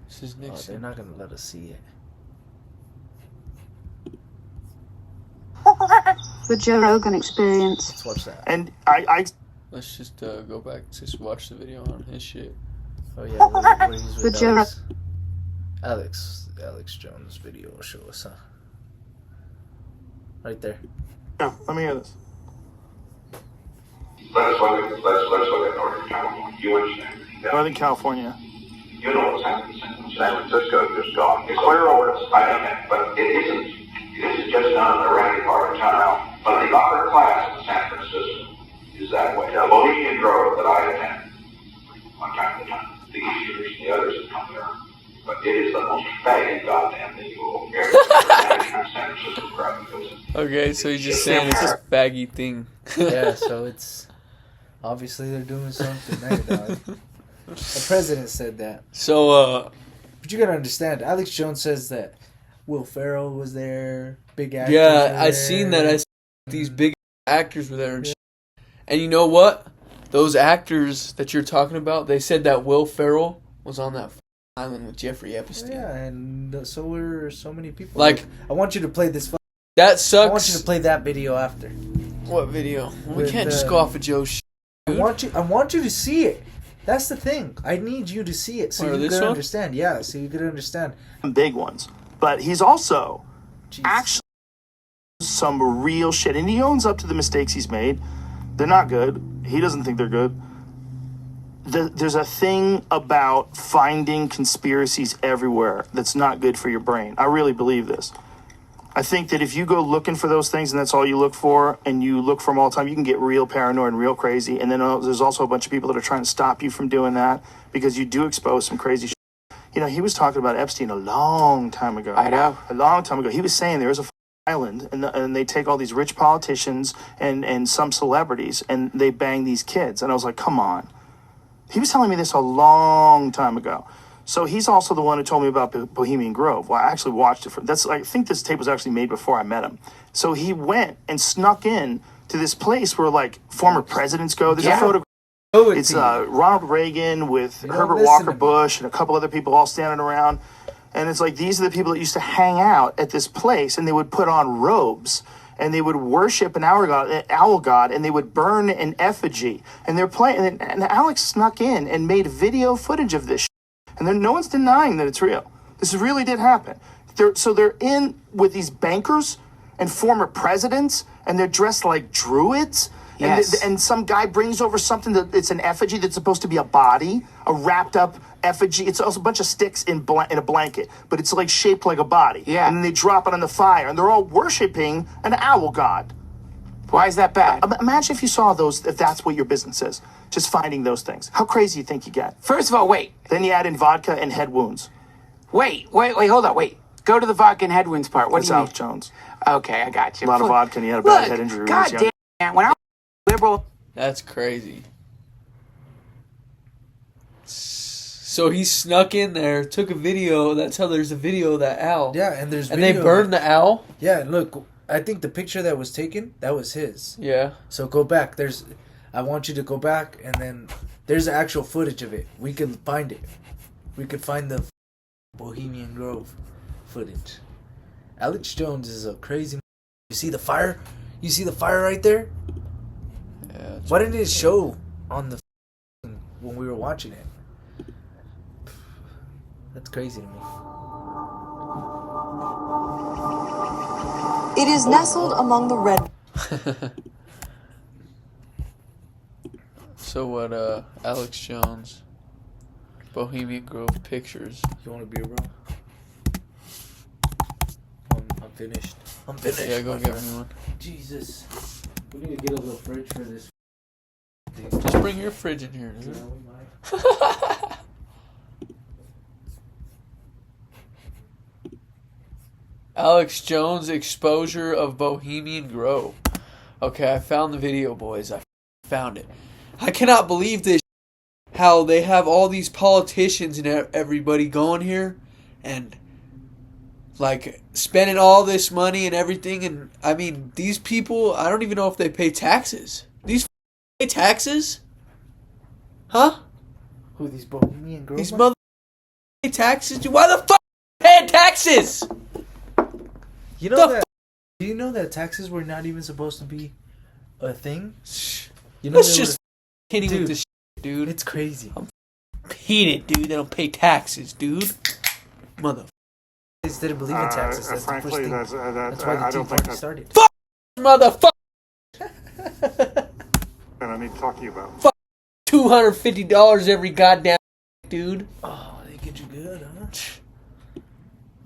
This is Oh, they're Nixon. not gonna let us see it. The Joe Rogan Experience. Let's watch that. And I Let's just go back to watch the video on his shit. Oh yeah, where he's The with Joe Alex Jones video will show us, huh? Right there. yeah, let me hear this. Let's look at Northern California. You understand? Northern California. You know what's happening. San Francisco just gone. It's clear over. I know, but it isn't just down in the ragged part of town. But the upper class in San Francisco is that way. The Bohemian Grove that I attend, one time to time, the Easters and the others that come there. But it is the most faggy goddamn thing you will ever San Francisco crowd goes in. Okay, so he's just saying it's a baggy thing. Yeah, so it's obviously they're doing something there, dog. The president said that. So, But you gotta understand, Alex Jones says that Will Ferrell was there, big actors. yeah, were I there. seen that. I seen these big actors were there and shit. And you know what? Those actors that you're talking about, they said that Will Ferrell was on that island with Jeffrey Epstein. Yeah, and so were so many people. Like, I want you to play this. that sucks. I want you to play that video after. What video? We With, can't just go off of Joe's shit. I want you to see it. That's the thing. I need you to see it so Or you this can one? understand. Yeah, so you can understand. Big ones. But he's also Jeez. actually some real shit. And he owns up to the mistakes he's made. They're not good. He doesn't think they're good. There's a thing about finding conspiracies everywhere that's not good for your brain. I really believe this. I think that if you go looking for those things and that's all you look for, and you look for them all the time, you can get real paranoid and real crazy. And then there's also a bunch of people that are trying to stop you from doing that because you do expose some crazy shit. You know, he was talking about Epstein a long time ago. I know. A long time ago. He was saying there was a island, and they take all these rich politicians and some celebrities, and they bang these kids. And I was like, come on. He was telling me this a long time ago. So he's also the one who told me about Bohemian Grove. Well, I actually watched it. I think this tape was actually made before I met him. So he went and snuck in to this place where like former presidents go. There's a photo. It's Ronald Reagan with Herbert Walker Bush and a couple other people all standing around. And it's like, these are the people that used to hang out at this place, and they would put on robes, and they would worship an owl god, and they would burn an effigy. And they're playing, and Alex snuck in and made video footage of this shit. And then no one's denying that it's real. This really did happen. So they're in with these bankers and former presidents, and they're dressed like druids. Yes. And some guy brings over something it's an effigy that's supposed to be a body, a wrapped up effigy. It's also a bunch of sticks in a blanket, but it's like shaped like a body. Yeah. And then they drop it on the fire, and they're all worshiping an owl god. Why is that bad? Imagine if you saw those, if that's what your business is, just finding those things. How crazy you think you get? First of all, wait. Then you add in vodka and head wounds. Wait, hold on, wait. Go to the vodka and head wounds part. What do you mean? Alex Jones. Okay, I got you. A lot of vodka, and he had a bad head injury. God damn, man. When I was liberal... That's crazy. So he snuck in there, took a video. That's how there's a video of that owl. Yeah, and they burned the owl. Yeah, look, I think the picture that was taken, that was his. Yeah. So go back. I want you to go back, and then there's actual footage of it. We can find it. We could find the Bohemian Grove footage. Alex Jones is a crazy. You see the fire? You see the fire right there? Yeah. Why didn't it show on the when we were watching it? That's crazy to me. It is nestled among the red. So what? Alex Jones, Bohemian Grove pictures. You want a beer, bro? I'm finished. I'm finished. Yeah, go get me one. Jesus, we need to get a little fridge for this. Just bring your fridge in here, dude. Yeah, we might. Alex Jones exposure of Bohemian Grove. Okay, I found the video, boys. I found it. I cannot believe this. How they have all these politicians and everybody going here and like spending all this money and everything. And I mean, these people, I don't even know if they pay taxes. These pay taxes? Huh? Who, these Bohemian Grove? These mother pay taxes? Dude, why the fuck paying taxes? You know that? Do you know that taxes were not even supposed to be a thing? You know, let's just hitting with this shit, dude. It's crazy. I'm heated, dude. They don't pay taxes, dude. Mother. They didn't believe in taxes. That's frankly, the first thing. that's why the I Tea don't think Party started. Fuck, motherfucker. And I need to talk to you about. Fuck, $250 every goddamn dude. Oh, they get you good, huh?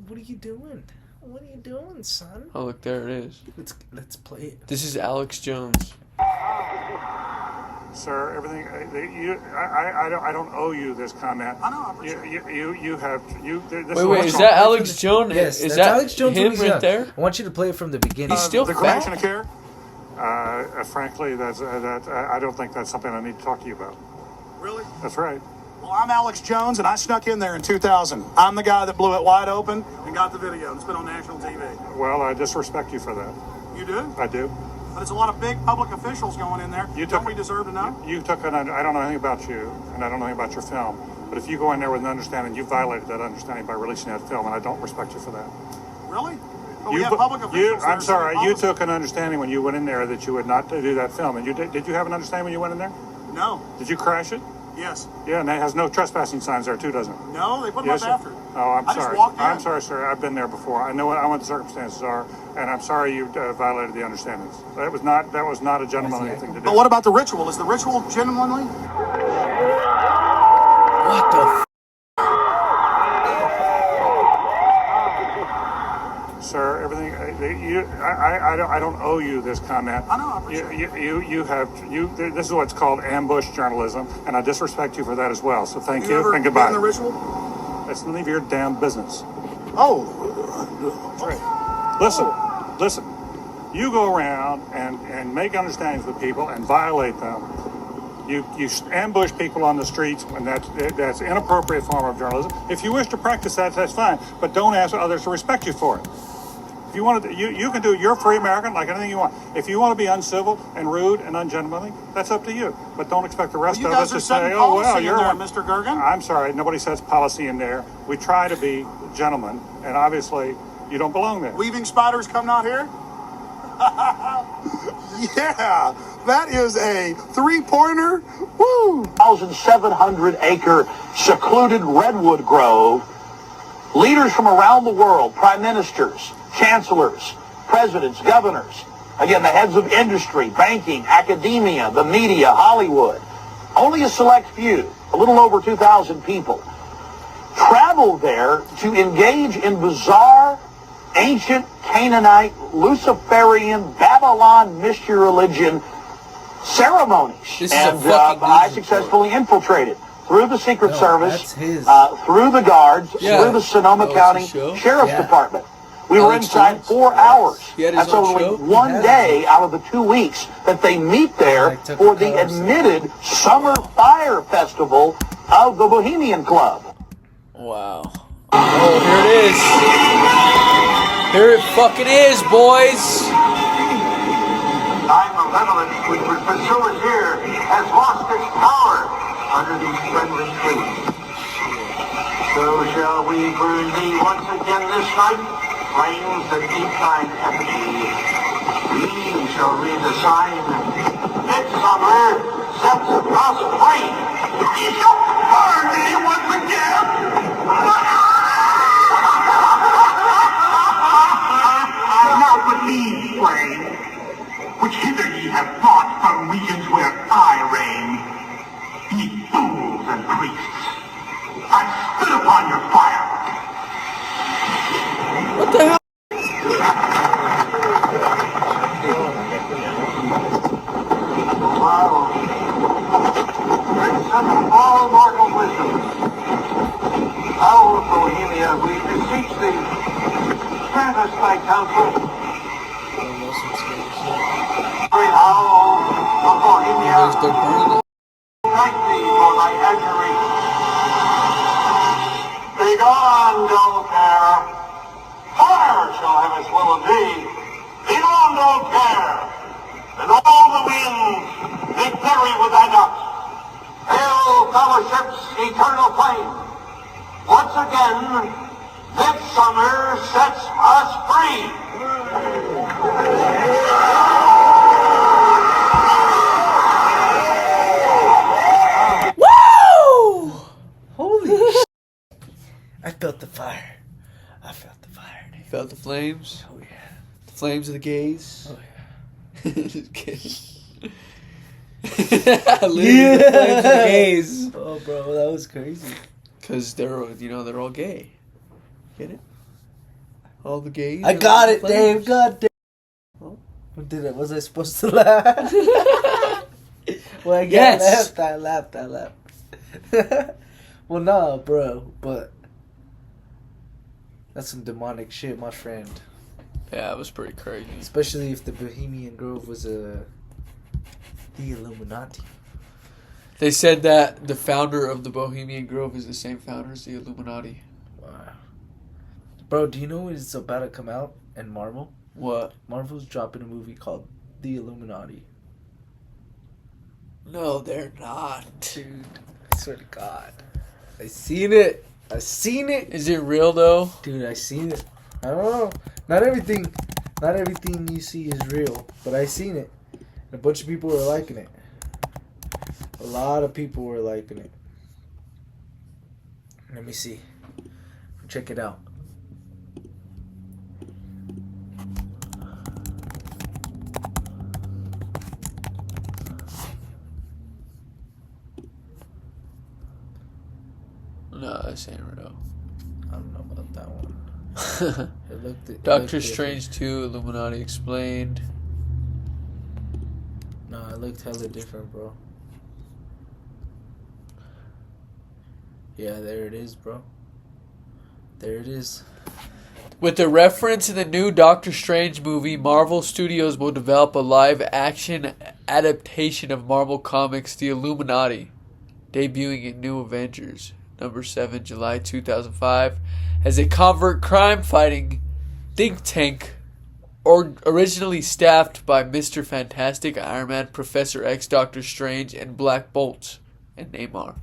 What are you doing? What are you doing, son? Oh, look, there it is. Let's play it. This is Alex Jones. Sir, everything I don't owe you this comment. I know. You have. Wait, is that Alex Jones? Yes, is that's that Alex Jones him right there? I want you to play it from the beginning. He's still the fat. connection of care. Frankly, I don't think that's something I need to talk to you about. Really? That's right. Well, I'm Alex Jones, and I snuck in there in 2000. I'm the guy that blew it wide open and got the video. It's been on national TV. Well, I disrespect you for that. You do? I do. But it's a lot of big public officials going in there. Don't we deserve to know? You took I don't know anything about you, and I don't know anything about your film. But if you go in there with an understanding, you violated that understanding by releasing that film, and I don't respect you for that. Really? But we have public officials. I'm sorry. You took an understanding when you went in there that you would not do that film, and you did you have an understanding when you went in there? No. Did you crash it? Yes. Yeah, and it has no trespassing signs there too, doesn't it? No, they put them up after. Oh, I'm I sorry. just walked in. I'm sorry, sir. I've been there before. I know what the circumstances are, and I'm sorry you violated the understandings. That was not a gentlemanly thing to do. But what about the ritual? Is the ritual gentlemanly? What the? Sir, everything. I don't owe you this comment. I know. I appreciate you. This is what's called ambush journalism, and I disrespect you for that as well. So thank you you ever and goodbye. been in the ritual? It's none of your damn business. Oh. That's right. Listen. Listen, you go around and make understandings with people and violate them. You ambush people on the streets, and that's inappropriate form of journalism. If you wish to practice that, that's fine, but don't ask others to respect you for it. If you want to, you can do. You're a free American, like anything you want. If you want to be uncivil and rude and ungentlemanly, that's up to you. But don't expect the rest of us to say, "Oh well, you're there, Mr. Gergen." I'm sorry, nobody sets policy in there. We try to be gentlemen, and obviously, you don't belong there. Weaving spiders coming out here? Yeah, that is a three-pointer. Woo! 1,700-acre secluded redwood grove. Leaders from around the world, prime ministers, chancellors, presidents, governors, again, the heads of industry, banking, academia, the media, Hollywood, only a select few, a little over 2,000 people, traveled there to engage in bizarre, ancient Canaanite, Luciferian, Babylon mystery religion ceremonies. And I successfully infiltrated through the Secret Service, through the guards, through the Sonoma County Sheriff's Department. We were inside 4 hours. That's only one day out of the 2 weeks that they meet there for the admitted Summer Fire Festival of the Bohemian Club. Wow. Oh, here it is. Here it fucking is, boys. 9/11, which was pursued here, has lost its power under these friendly trees. So shall we burn thee once again this night, flames that keep thine effigy. We shall read the sign, Midsummer sets us free. We shall burn thee once again. Not with these flames, which hither ye have brought from regions where I reign. Ye fools and priests, I spit upon your fire. What the hell? Wow. Prince of all mortal wisdom, Owl of Bohemia, we beseech thee, grant us thy counsel. Great Owl of Bohemia, thank thee for thy adjuration. Begone, dull care. Fire shall have its will of thee. Begone, dull care. And all the winds, they bury with thy dust. Hail, fellowship's eternal flame. Once again, midsummer sets us free. Woo! Holy shit. I felt the fire. I felt the fire, dude. Felt the flames? Oh, yeah. The flames of the gays? Oh, yeah. Just kidding. Literally, the flames of the gays. Oh, bro, that was crazy. Because they're all gay. Get it? All the gays. I got it, Dave. God damn. Oh. Was I supposed to laugh? Well, I laughed. I laughed. Well, no, bro, but that's some demonic shit, my friend. Yeah, it was pretty crazy. Especially if the Bohemian Grove was the Illuminati. They said that the founder of the Bohemian Grove is the same founder as the Illuminati. Wow. Bro, do you know what is about to come out in Marvel? What? Marvel's dropping a movie called The Illuminati. No, they're not. Dude, I swear to God. I seen it. Is it real though? Dude, I seen it. I don't know. Not everything you see is real, but I seen it. And a bunch of people were liking it. A lot of people were liking it. Let me see. Check it out. No, this ain't real. I don't know about that one. Doctor Strange 2, Illuminati Explained. No, it looked hella different, bro. Yeah, there it is, bro. There it is. With the reference in the new Doctor Strange movie, Marvel Studios will develop a live-action adaptation of Marvel Comics' The Illuminati, debuting in New Avengers, number 7, July 2005, as a covert crime-fighting think tank originally staffed by Mr. Fantastic, Iron Man, Professor X, Doctor Strange, and Black Bolt, and Namor.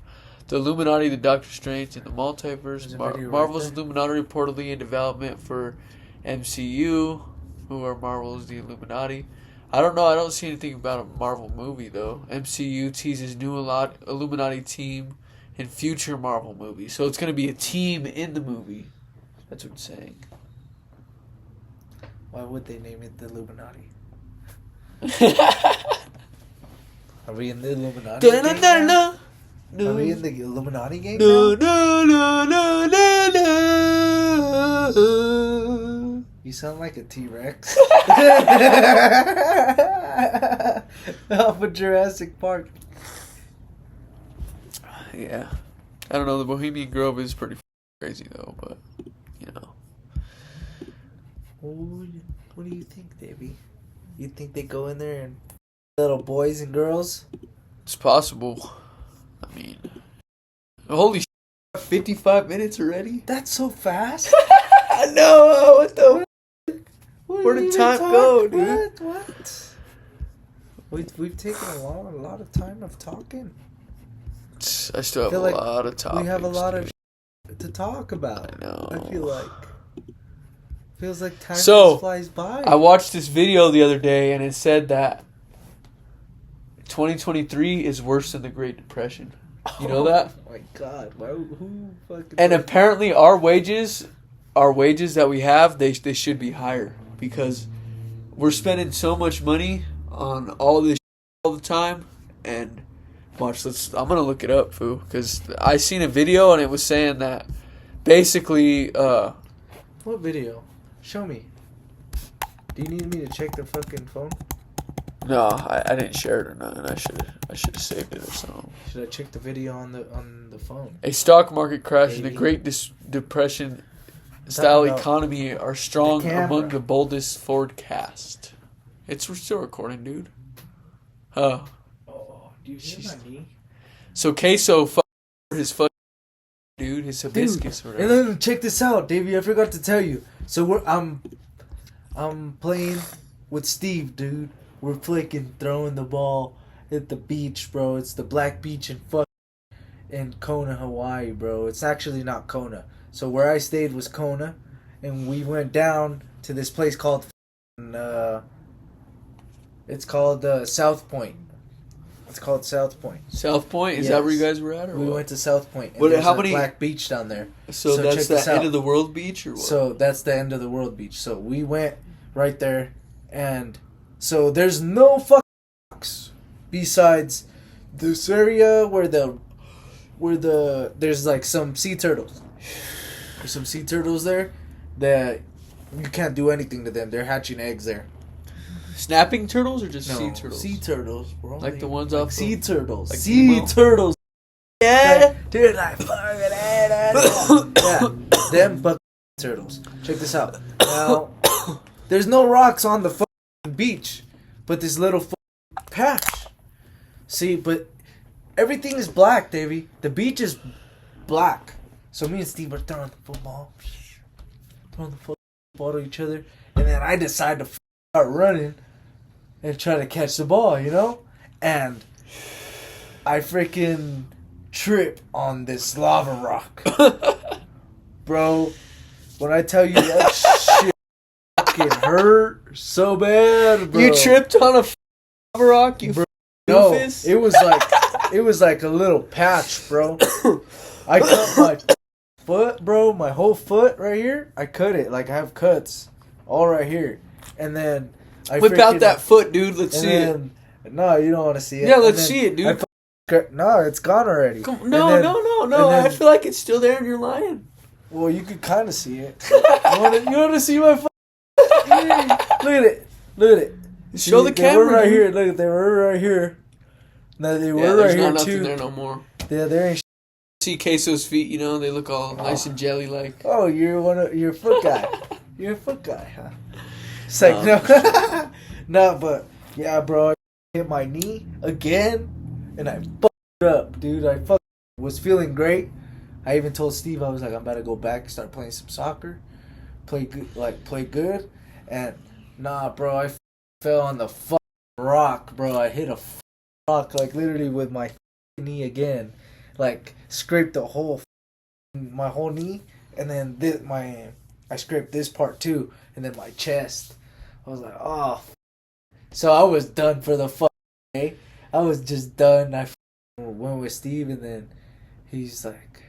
The Illuminati, the Doctor Strange, and the Multiverse. Marvel's Illuminati reportedly in development for MCU, who are Marvel's The Illuminati. I don't know. I don't see anything about a Marvel movie, though. MCU teases new Illuminati team in future Marvel movies. So it's going to be a team in the movie. That's what it's saying. Why would they name it the Illuminati? Are we in the Illuminati game now? Are we in the Illuminati game now? You sound like a T-Rex. Off of Jurassic Park. Yeah. I don't know. The Bohemian Grove is pretty crazy, though. But, you know. What do you think, Davey? You think they go in there and little boys and girls? It's possible. I mean, holy shit, 55 minutes already? That's so fast? I know. What the? Where did time go, dude? What? We've taken a lot of time of talking. I still have a lot of topics. We have a lot of to talk about. I know. I feel like. Feels like time just flies by. I watched this video the other day, and it said that 2023 is worse than the Great Depression. You know that? Oh my God! Who fucking? And apparently, our wages that we have, they should be higher because we're spending so much money on all this all the time. And watch, I'm gonna look it up, fool, because I seen a video and it was saying that basically. What video? Show me. Do you need me to check the fucking phone? No, I didn't share it or nothing. I should have saved it or something. Should I check the video on the phone? A stock market crash and the Great Depression style economy are strong among the boldest forecast. We're still recording, dude. Oh, do you hear my knee? So Queso his fucking dude, his hibiscus or whatever. And then check this out, Davey. I forgot to tell you. So I'm playing with Steve, dude. We're throwing the ball at the beach, bro. It's the Black Beach in Kona, Hawaii, bro. It's actually not Kona. So where I stayed was Kona, and we went down to this place called it's called South Point. It's called South Point. South Point? Is that where you guys were at? Or we went to South Point. And there's how many Black Beach down there. So that's the end of the world beach, or what? So that's the end of the world beach. So we went right there, and so there's no fucking rocks besides this area where there's like some sea turtles. There's some sea turtles there that you can't do anything to them. They're hatching eggs there. Snapping turtles or just sea turtles? Sea turtles, bro. Like the ones off sea turtles. Like sea turtles. Yeah, dude, I fucking yeah, them fucking turtles. Check this out. Now, there's no rocks on the fucking beach, but this little fucking patch. See, but everything is black, Davey. The beach is black. So me and Steve are throwing the football, throwing the football to each other, and then I decide to start running and try to catch the ball, you know? And I freaking trip on this lava rock. Bro, when I tell you that shit fucking hurt so bad, bro. You tripped on a lava rock, you doofus? No, it was like a little patch, bro. I cut my foot, bro, my whole foot right here. I cut it, like I have cuts all right here. And then I whip out that foot, dude. Let's see it. No, you don't want to see it. Yeah, let's see it, dude. No, it's gone already. No. I feel like it's still there and you're lying. Well, you could kind of see it. You want to see my foot? Look at it. Look at it. Show the camera. They were right here. Look, they were right here. No, they were right here, nothing too. There no more. Yeah, there ain't see Queso's feet, you know, they look all nice and jelly-like. Oh, you're a foot guy. You're a foot guy, huh? It's like, no. No, but, yeah, bro. I hit my knee again, and I fucked up, dude. I was feeling great. I even told Steve, I was like, I'm about to go back and start playing some soccer. Play good. And, nah, bro, I fell on the fucking rock, bro. I hit a rock, like, literally with my knee again. Like, scraped my whole knee, and then I scraped this part too, and then my chest. I was like, oh. So I was done for the day. I was just done. I went with Steve, and then he's like,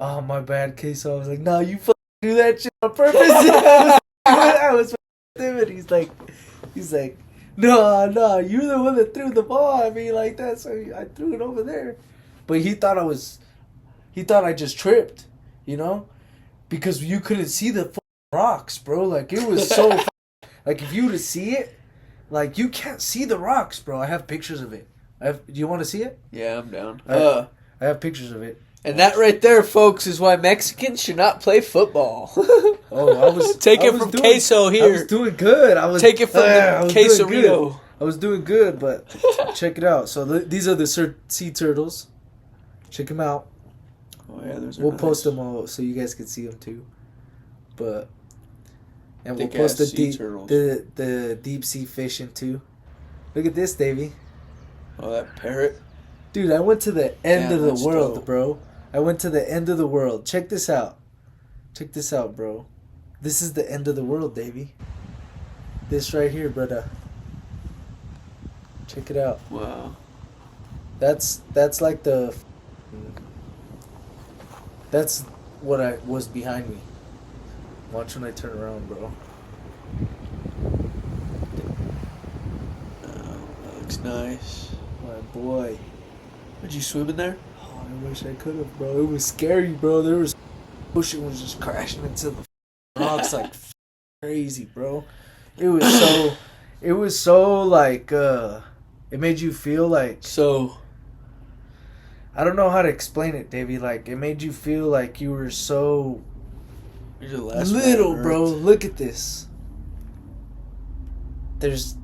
oh, my bad, Queso. I was like, no, you do that shit on purpose. I was with him, and he's like, no, you're the one that threw the ball at me like that, so I threw it over there. But he thought I just tripped, you know? Because you couldn't see the rocks, bro. Like, it was so... like, if you were to see it, like, you can't see the rocks, bro. I have pictures of it. Do you want to see it? Yeah, I'm down. I have pictures of it. And that right there, folks, is why Mexicans should not play football. Take it from Queso here. I was doing good. Take it from the Queso. I was doing good, but check it out. So these are the sea turtles. Check them out. Oh yeah, we'll post them all so you guys can see them too. And we'll post the deep sea fishing too. Look at this, Davey. Oh, that parrot. Dude, I went to the end of the world, dope. Bro. I went to the end of the world. Check this out. Check this out, bro. This is the end of the world, Davey. This right here, brother. Check it out. Wow. That's like the... That's what was behind me. Watch when I turn around, bro. Oh, that looks nice. My boy. Did you swim in there? Oh, I wish I could have, bro. It was scary, bro. There was... Ocean was just crashing into the rocks like crazy, bro. It was so like... It made you feel like... So... I don't know how to explain it, Davey. Like, it made you feel like you were so... You're the last little, bro. Look at this. There's...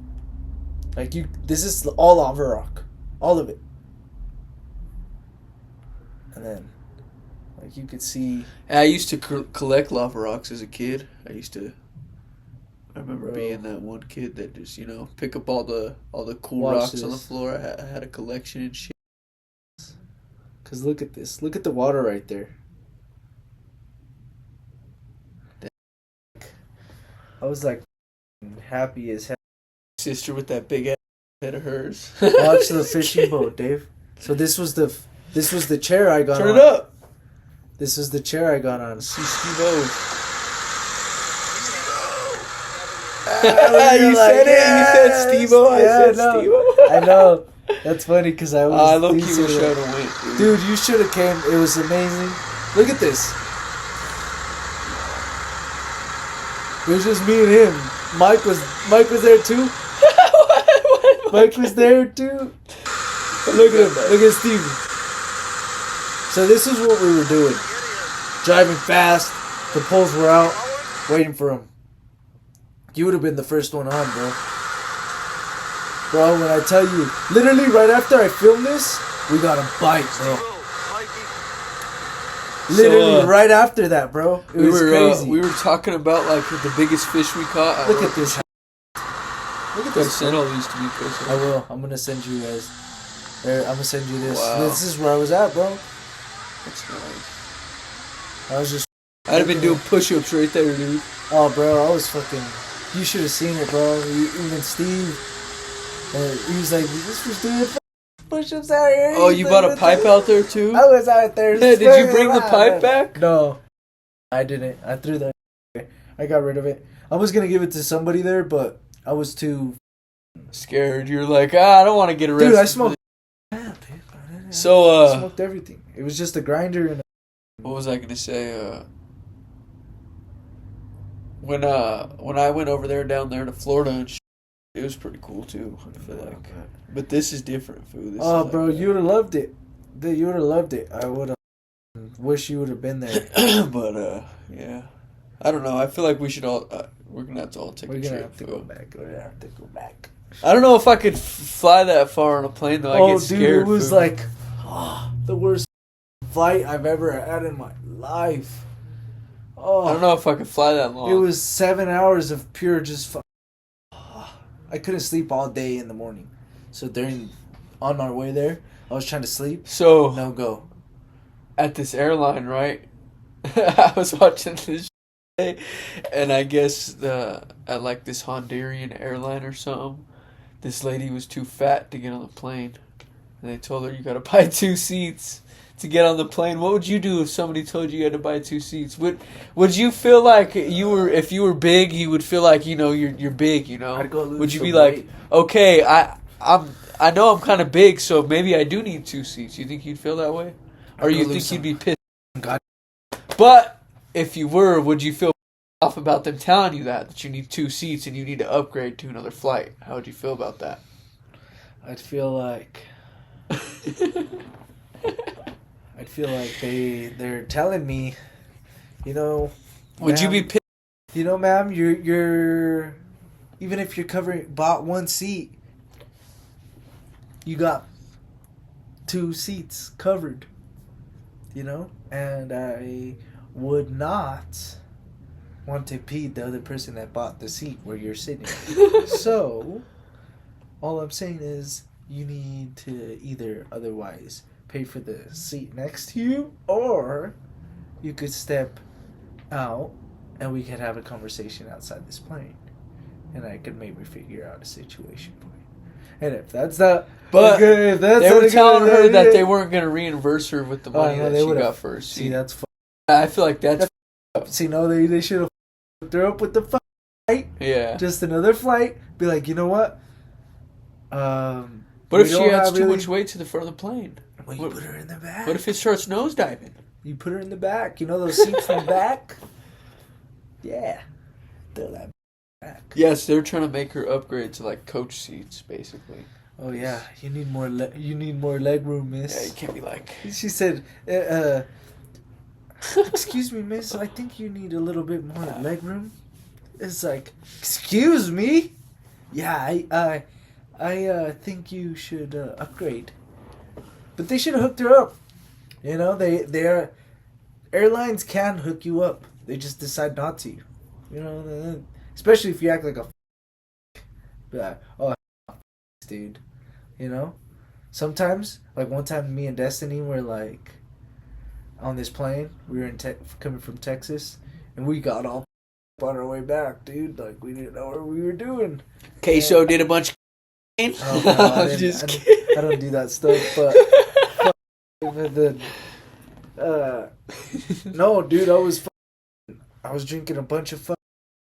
Like, this is all lava rock. All of it. And then... Like, you could see... I used to collect lava rocks as a kid. I remember being that one kid that just, pick up all the cool rocks on the floor. I had a collection and shit. Because look at this. Look at the water right there. I was like happy as hell. Sister with that big ass head of hers. Watch the fishing boat, Dave. So this was the chair I got on. Turn it up. This is the chair I got on. See Steve-O. You said it. You said Steve-O. I said Steve-O. I know. That's funny because I was... I look, you wish I would have went. Dude, you should have came. It was amazing. Look at this. It was just me and him. Mike was there too. Mike was there too. Look at him. Look at Steve. So this is what we were doing. Driving fast. The poles were out. Waiting for him. You would have been the first one on, bro. Bro, when I tell you, literally right after I filmed this, we got a bite, bro. Literally right after that, bro. It was crazy. We were talking about like the biggest fish we caught. Look at this. Look at this. Send all these to me, Chris. I will. I'm gonna send you guys. I'm gonna send you this. Wow. This is where I was at, bro. That's nice. I was just... I'd have been doing push-ups right there, dude. Oh, bro, I was fucking... You should have seen it, bro. Even Steve, he was like, this was doing push-ups out here. Oh, you bought a pipe out there, too? I was out there. Did you bring the pipe back? No, I didn't. I threw that away. I got rid of it. I was going to give it to somebody there, but I was too... scared. You're like, I don't want to get arrested. Dude, I smoked... So, I smoked everything. It was just a grinder and... What was I going to say? When I went over there down there to Florida and it was pretty cool too, I feel like. But this is different food. Oh, bro, you would have loved it. You would have loved it. I would have wish you would have been there. But yeah. I don't know. I feel like we should all. We're gonna have to all take a trip. We're gonna have to go back. We're gonna have to go back. I don't know if I could fly that far on a plane though. I get scared. Dude, it was like the worst flight I've ever had in my life. Oh, I don't know if I could fly that long. It was 7 hours of pure just. I couldn't sleep all day in the morning, so on our way there, I was trying to sleep. So no go. At this airline, right? I was watching this. And I guess at like this Honduran airline or something, this lady was too fat to get on the plane. And they told her, you got to buy 2 seats to get on the plane. What would you do if somebody told you had to buy 2 seats? Would you feel like if you were big, you would feel like, you're big, I'd go lose would you be some like, weight. okay, I know I'm kind of big, so maybe I do need 2 seats. You think you'd feel that way? Or you think you'd be pissed? God. But if you were, would you feel off about them telling you that you need 2 seats and you need to upgrade to another flight? How would you feel about that? I'd feel like they're telling me, Would you be pissed? Ma'am, you're even if you're bought 1 seat, you got 2 seats covered. And I would not want to impede the other person that bought the seat where you're sitting. So, all I'm saying is you need to either otherwise pay for the seat next to you, or you could step out and we could have a conversation outside this plane. And I could maybe figure out a situation for you. And if that's not... But okay, if that's they were telling her idea, that they weren't going to reimburse her with the money that she got for her seat. See, that's I feel like that's See, no, they should have hooked her up with the flight. Yeah. Just another flight. Be like, you know what? What if she adds too much weight to the front of the plane? Well, you put her in the back. What if it starts nosediving? You put her in the back. You know those seats from the back? Yeah. Throw that back. Yes, they're trying to make her upgrade to like coach seats, basically. Oh yeah, you need more leg room, miss. Yeah, you can't be like. She said, "Excuse me, miss. I think you need a little bit more leg room." It's like, "Excuse me? Yeah, I think you should upgrade." But they should have hooked her up. Airlines can hook you up. They just decide not to. Especially if you act like a be like, oh, dude. Sometimes, like one time me and Destiny were like on this plane. We were coming from Texas, and we got all on our way back, dude. Like we didn't know what we were doing. Queso did a bunch of oh, no, I don't do that stuff, but no, dude, I was drinking a bunch of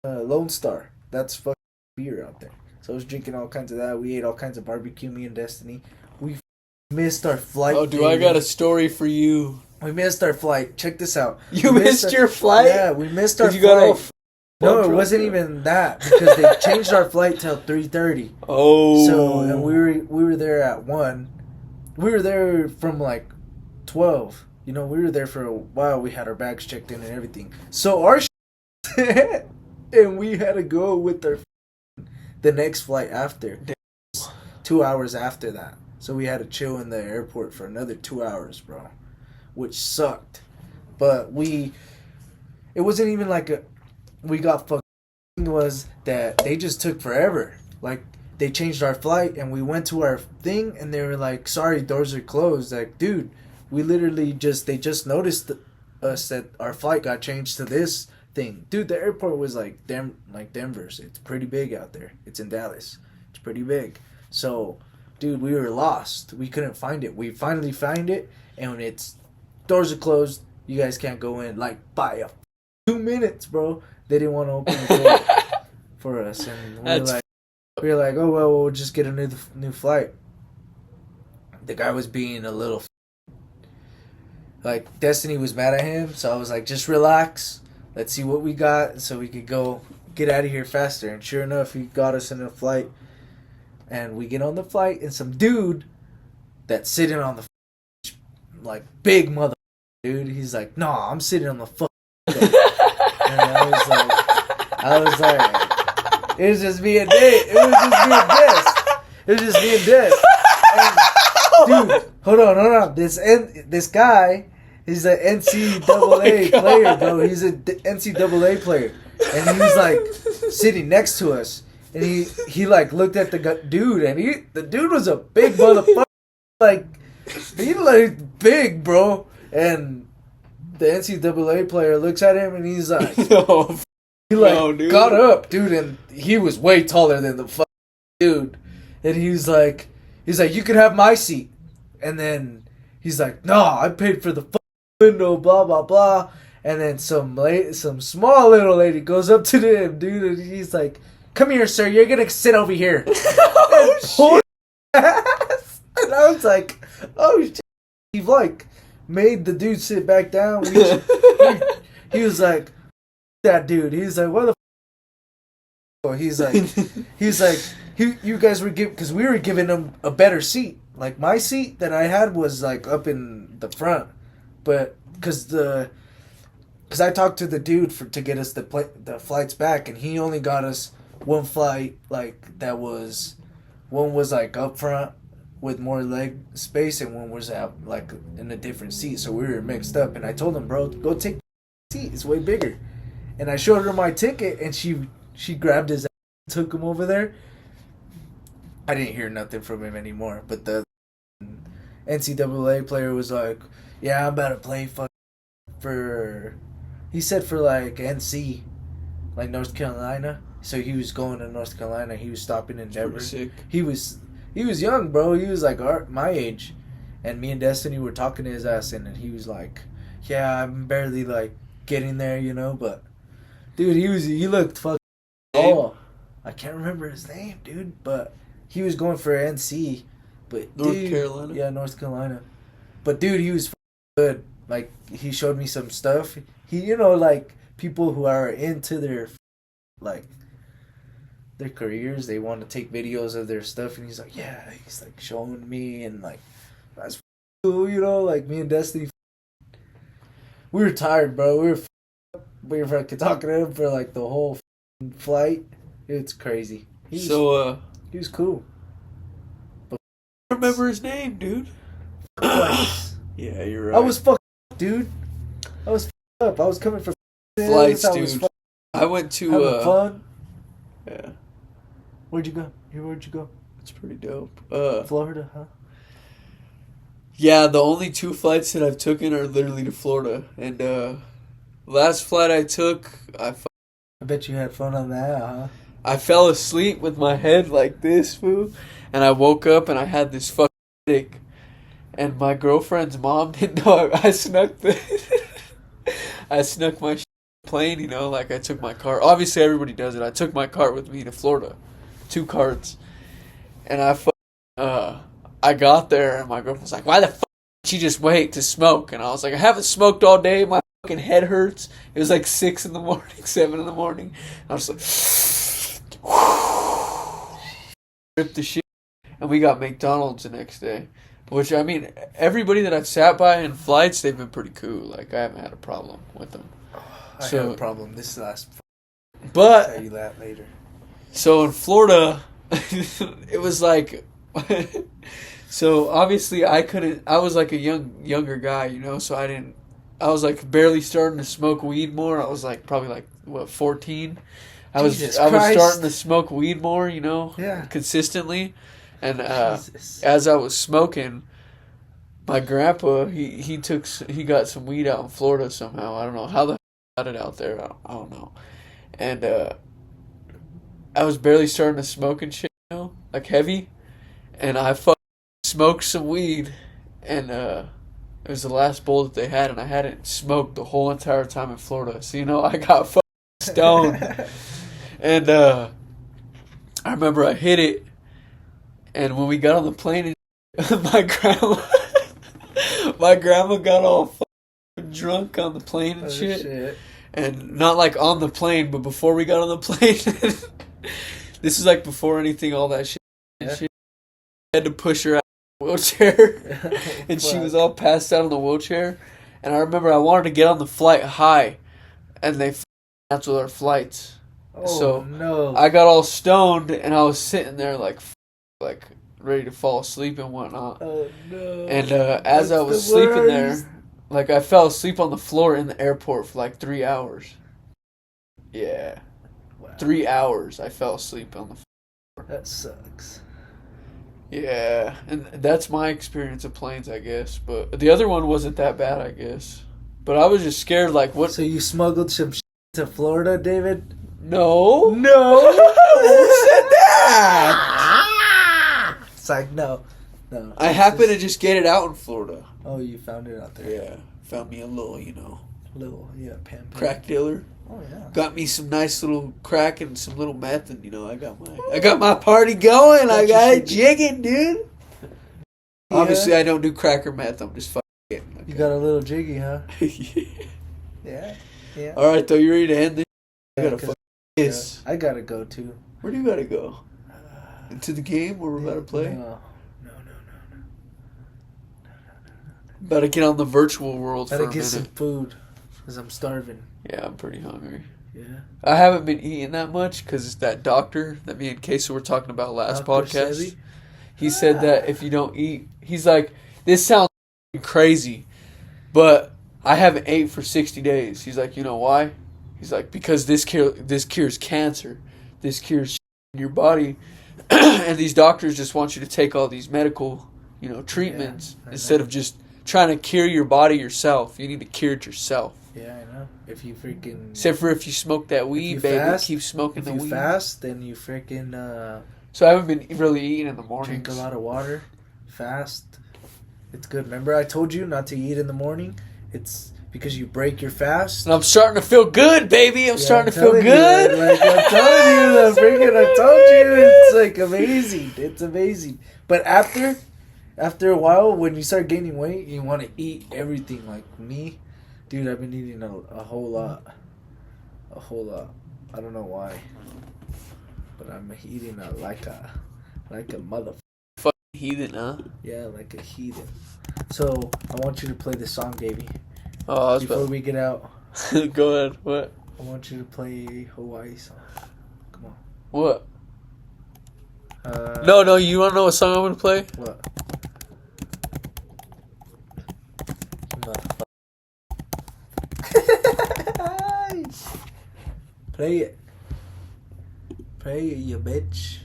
Lone Star. That's fucking beer out there. So I was drinking all kinds of that. We ate all kinds of barbecue, me and Destiny. We missed our flight. Oh, dude, I got a story for you. We missed our flight. Check this out. You missed your flight? Yeah, we missed our you flight. Got no, it wasn't even that, because they changed our flight till 3:30. Oh. So, and we were there at 1. We were there from like 12. We were there for a while. We had our bags checked in and everything. So our and we had to go with the next flight after. 2 hours after that. So we had to chill in the airport for another 2 hours, bro. Which sucked. But it wasn't even like we got fucked. Was that they just took forever. Like, they changed our flight and we went to our thing and they were like, sorry, doors are closed. Like, dude, we literally they just noticed us that our flight got changed to this thing. Dude, the airport was like Denver's. It's pretty big out there. It's in Dallas. It's pretty big. So, dude, we were lost. We couldn't find it. We finally find it, and when doors are closed, you guys can't go in. Like, by 2 minutes, bro. They didn't want to open the door for us, and we were like, oh well, we'll just get a new flight. The guy was being a little like, Destiny was mad at him, so I was like, just relax. Let's see what we got so we could go get out of here faster. And sure enough, he got us in a flight. And we get on the flight, and some dude that's sitting on the big mother dude, he's like, nah, I'm sitting on the and I was I was like, it was just me and Dave. It was just me and Des. Dude, hold on. This guy, he's an NCAA player, bro. He's an NCAA player, and he was like sitting next to us, and he like looked at the dude, and the dude was a big motherfucker, like he like big, bro, and the NCAA player looks at him, and he's like, he like got up, dude, and he was way taller than the fucking dude, and he's like, you can have my seat. And then he's like, nah, I paid for the window, blah, blah, blah. And then some small little lady goes up to him, dude, and he's like, come here, sir, you're going to sit over here. Oh, shit. And I was like, oh, shit. He, like, made the dude sit back down. He was like, that dude. He's like, what the He's like, you guys were giving, because we were giving him a better seat. Like, my seat that I had was, like, up in the front. But, because I talked to the dude to get us the flights back, and he only got us one flight, like, one was, like, up front with more leg space, and one was out, like, in a different seat. So we were mixed up, and I told him, bro, go take the seat. It's way bigger. And I showed her my ticket, and she grabbed his ass and took him over there. I didn't hear nothing from him anymore, but the NCAA player was like, yeah, I'm about to play he said for like NC, like North Carolina. So he was going to North Carolina. He was stopping in Denver. He was young, bro. He was like my age. And me and Destiny were talking to his ass, and he was like, yeah, I'm barely like getting there, you know, but dude, he looked fucking tall. I can't remember his name, dude, but he was going for NC. But North Carolina? Yeah, North Carolina. But dude, he was good. Like, he showed me some stuff. He, you know, like, people who are into their careers, they want to take videos of their stuff, and he's like, yeah, he's like showing me, and like, that's cool, you know, like me and Destiny. We were tired, bro. We were fucking talking to him for like the whole flight. It's crazy. He was cool. I don't remember his name, dude. Yeah, you're right. I was fucked up, dude. I was fucked up. I was coming for flights, dude. I went to having fun. Yeah. Where'd you go? It's pretty dope. Florida, huh? Yeah, the only 2 flights that I've taken are literally to Florida. And last flight I took, I bet you had fun on that, huh? I fell asleep with my head like this, fool. And I woke up and I had this fucking headache. And my girlfriend's mom didn't know I snuck my plane, you know, like I took my cart. Obviously everybody does it. I took my cart with me to Florida. 2 carts. And I got there and my girlfriend was like, why the fuck did you just wait to smoke? And I was like, I haven't smoked all day. My fucking head hurts. It was like 6 in the morning, 7 in the morning. I was like, ripped the shit. And we got McDonald's the next day. Which, I mean, everybody that I've sat by in flights, they've been pretty cool. Like, I haven't had a problem with them. I had a problem this last. But I'll tell you that later. So in Florida, it was like, so obviously I was like a younger guy, you know, so I was like barely starting to smoke weed more. I was like probably like, 14? I was starting to smoke weed more, you know, consistently. And as I was smoking, my grandpa, he got some weed out in Florida somehow. I don't know how the got it out there. I don't know. And I was barely starting to smoke and shit, you know, like heavy. And I smoked some weed, and it was the last bowl that they had, and I hadn't smoked the whole entire time in Florida. So, you know, I got stoned. And I remember I hit it, and when we got on the plane, my grandma got all drunk on the plane and shit. And not like on the plane, but before we got on the plane. This is like before anything, all that shit. Yeah. She had to push her out of the wheelchair. And she was all passed out on the wheelchair. And I remember I wanted to get on the flight high. And they canceled our flights. So no. I got all stoned and I was sitting there like ready to fall asleep and whatnot. Oh no. And as I was sleeping there, like I fell asleep on the floor in the airport for like 3 hours. Yeah. Wow. 3 hours I fell asleep on the floor. That sucks. Yeah, and that's my experience of planes, I guess. But the other one wasn't that bad, I guess. But I was just scared, like, what? So you smuggled some shit to Florida, David? No. No. Who said that? It's like, no. I happened to just get it out in Florida. Oh, you found it out there. Yeah, found me a little, Pan. crack dealer. Oh yeah. Got me some nice little crack and some little meth, and I got my party going. I got it jigging, dude. Yeah. Obviously, I don't do crack or meth. I'm just fucking getting. Okay. You got a little jiggy, huh? Yeah. Yeah. All right, though. You ready to end this? I gotta fucking piss. I gotta go too. Where do you gotta go? Into the game where we're about to play? No. About to get on the virtual world for a minute. Gotta get some food, because I'm starving. Yeah, I'm pretty hungry. Yeah. I haven't been eating that much because that doctor that me and Casey were talking about last podcast, Sebi? He said that if you don't eat, he's like, this sounds crazy, but I haven't ate for 60 days. He's like, you know why? He's like, because this cures cancer. This cures in your body. And these doctors just want you to take all these medical, treatments instead of just trying to cure your body yourself. You need to cure it yourself. Yeah, I know. If you freaking... Except for if you smoke that weed, baby, fast, keep smoking the weed. If you fast, then you freaking... So I haven't been really eating in the morning. Drink a lot of water. Fast. It's good. Remember I told you not to eat in the morning? It's because you break your fast. And I'm starting to feel good, baby. I'm starting to feel good. Like I'm telling you, I told you. It's like amazing. It's amazing. But after a while, when you start gaining weight, you want to eat everything. Like me, dude, I've been eating a whole lot. A whole lot. I don't know why, but I'm eating like a motherfucker. Fucking heathen, huh? Yeah, like a heathen. So I want you to play the song, Davey. Oh, before we get out. Go ahead. What? I want you to play a Hawaii song. Come on. What? No. You want to know what song I'm gonna play? What? Play it. Play it, you bitch.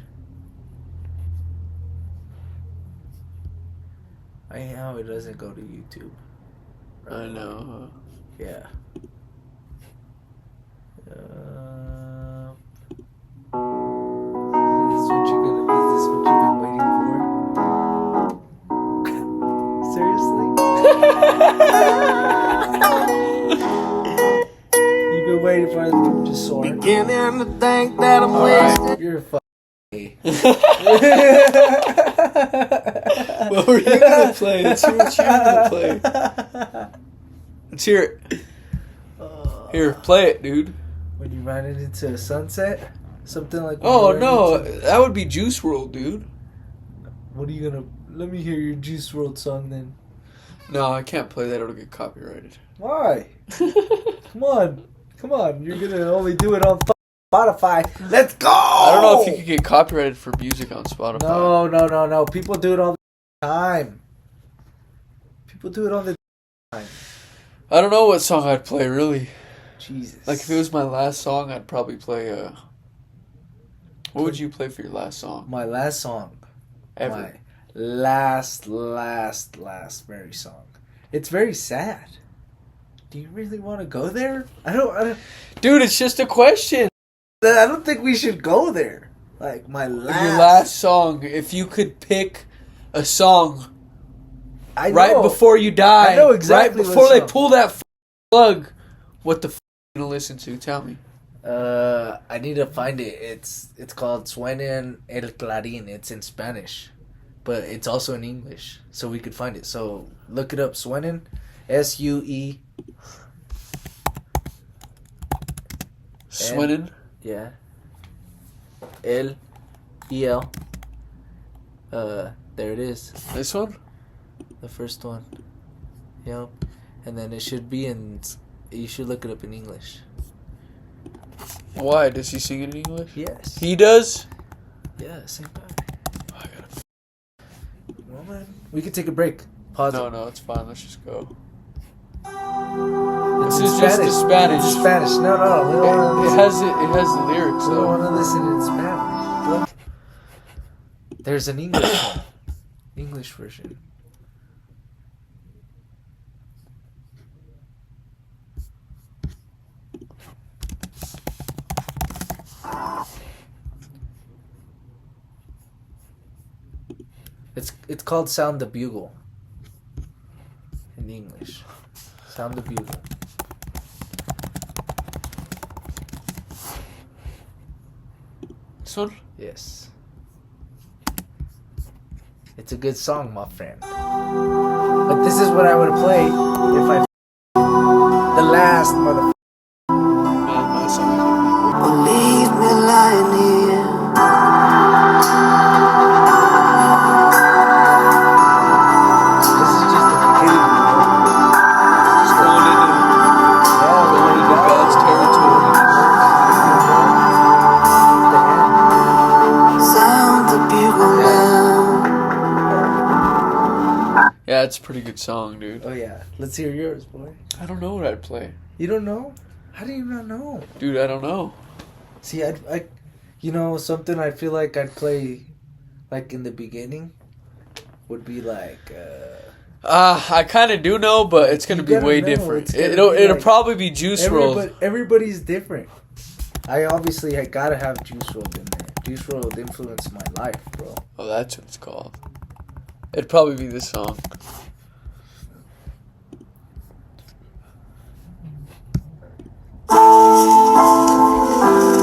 I hate how it doesn't go to YouTube. I know. Yeah. Is this what you've been waiting for? Seriously? You've been waiting for it to just soar. Beginning to think that I'm wasted. You're fucking gay. What were you gonna play? Let's hear what you're gonna play. Let's hear it. Here, play it, dude. When you run it into a sunset? Something like... Oh, no. That would be Juice WRLD, dude. What are you gonna... Let me hear your Juice WRLD song, then. No, I can't play that. It'll get copyrighted. Why? Come on. You're gonna only do it on Spotify. Let's go! I don't know if you could get copyrighted for music on Spotify. No. People do it all the time. I don't know what song I'd play, really. Jesus. Like, if it was my last song, I'd probably play, What would you play for your last song? My last song. Ever. My last very song. It's very sad. Do you really want to go there? I don't... Dude, it's just a question. I don't think we should go there. Like, your Your last song, if you could pick a song right before you die, I know exactly right before they song. pull that plug, what the you gonna listen to? Tell me. I need to find it. It's called Suenen el Clarín. It's in Spanish, but it's also in English, so we could find it. So look it up. Suenen, S-U-E. Suenen. Yeah. L-E-L. There it is. This one? The first one. Yep. And then it should be in... You should look it up in English. Why? Does he sing it in English? Yes. He does? Yeah, same guy. Well, man, we can take a break. Pause. No, it's fine. Let's just go. This is just the Spanish. It's Spanish. No. We don't wanna It has the lyrics, we though. don't want to listen in Spanish. Look. There's an English one. English version. It's called Sound the Bugle in English. Sound the Bugle. This one? Yes. It's a good song, my friend. But this is what I would play if I the last motherfucker. Man, my song. Well, leave me lying here. This is just the beginning. Just going into God's territory. Sound the bugle now. Yeah, it's a pretty good song, dude. Oh yeah, let's hear yours, boy. I don't know what I'd play. You don't know? How do you not know? Dude, I don't know. See, I something I feel like I'd play, like in the beginning, would be like. I kind of do know, but it's gonna be way different. It'll probably be Juice WRLD. Everybody's different. I gotta have Juice WRLD in there. Juice WRLD influenced my life, bro. Oh, that's what it's called. It'd probably be this song.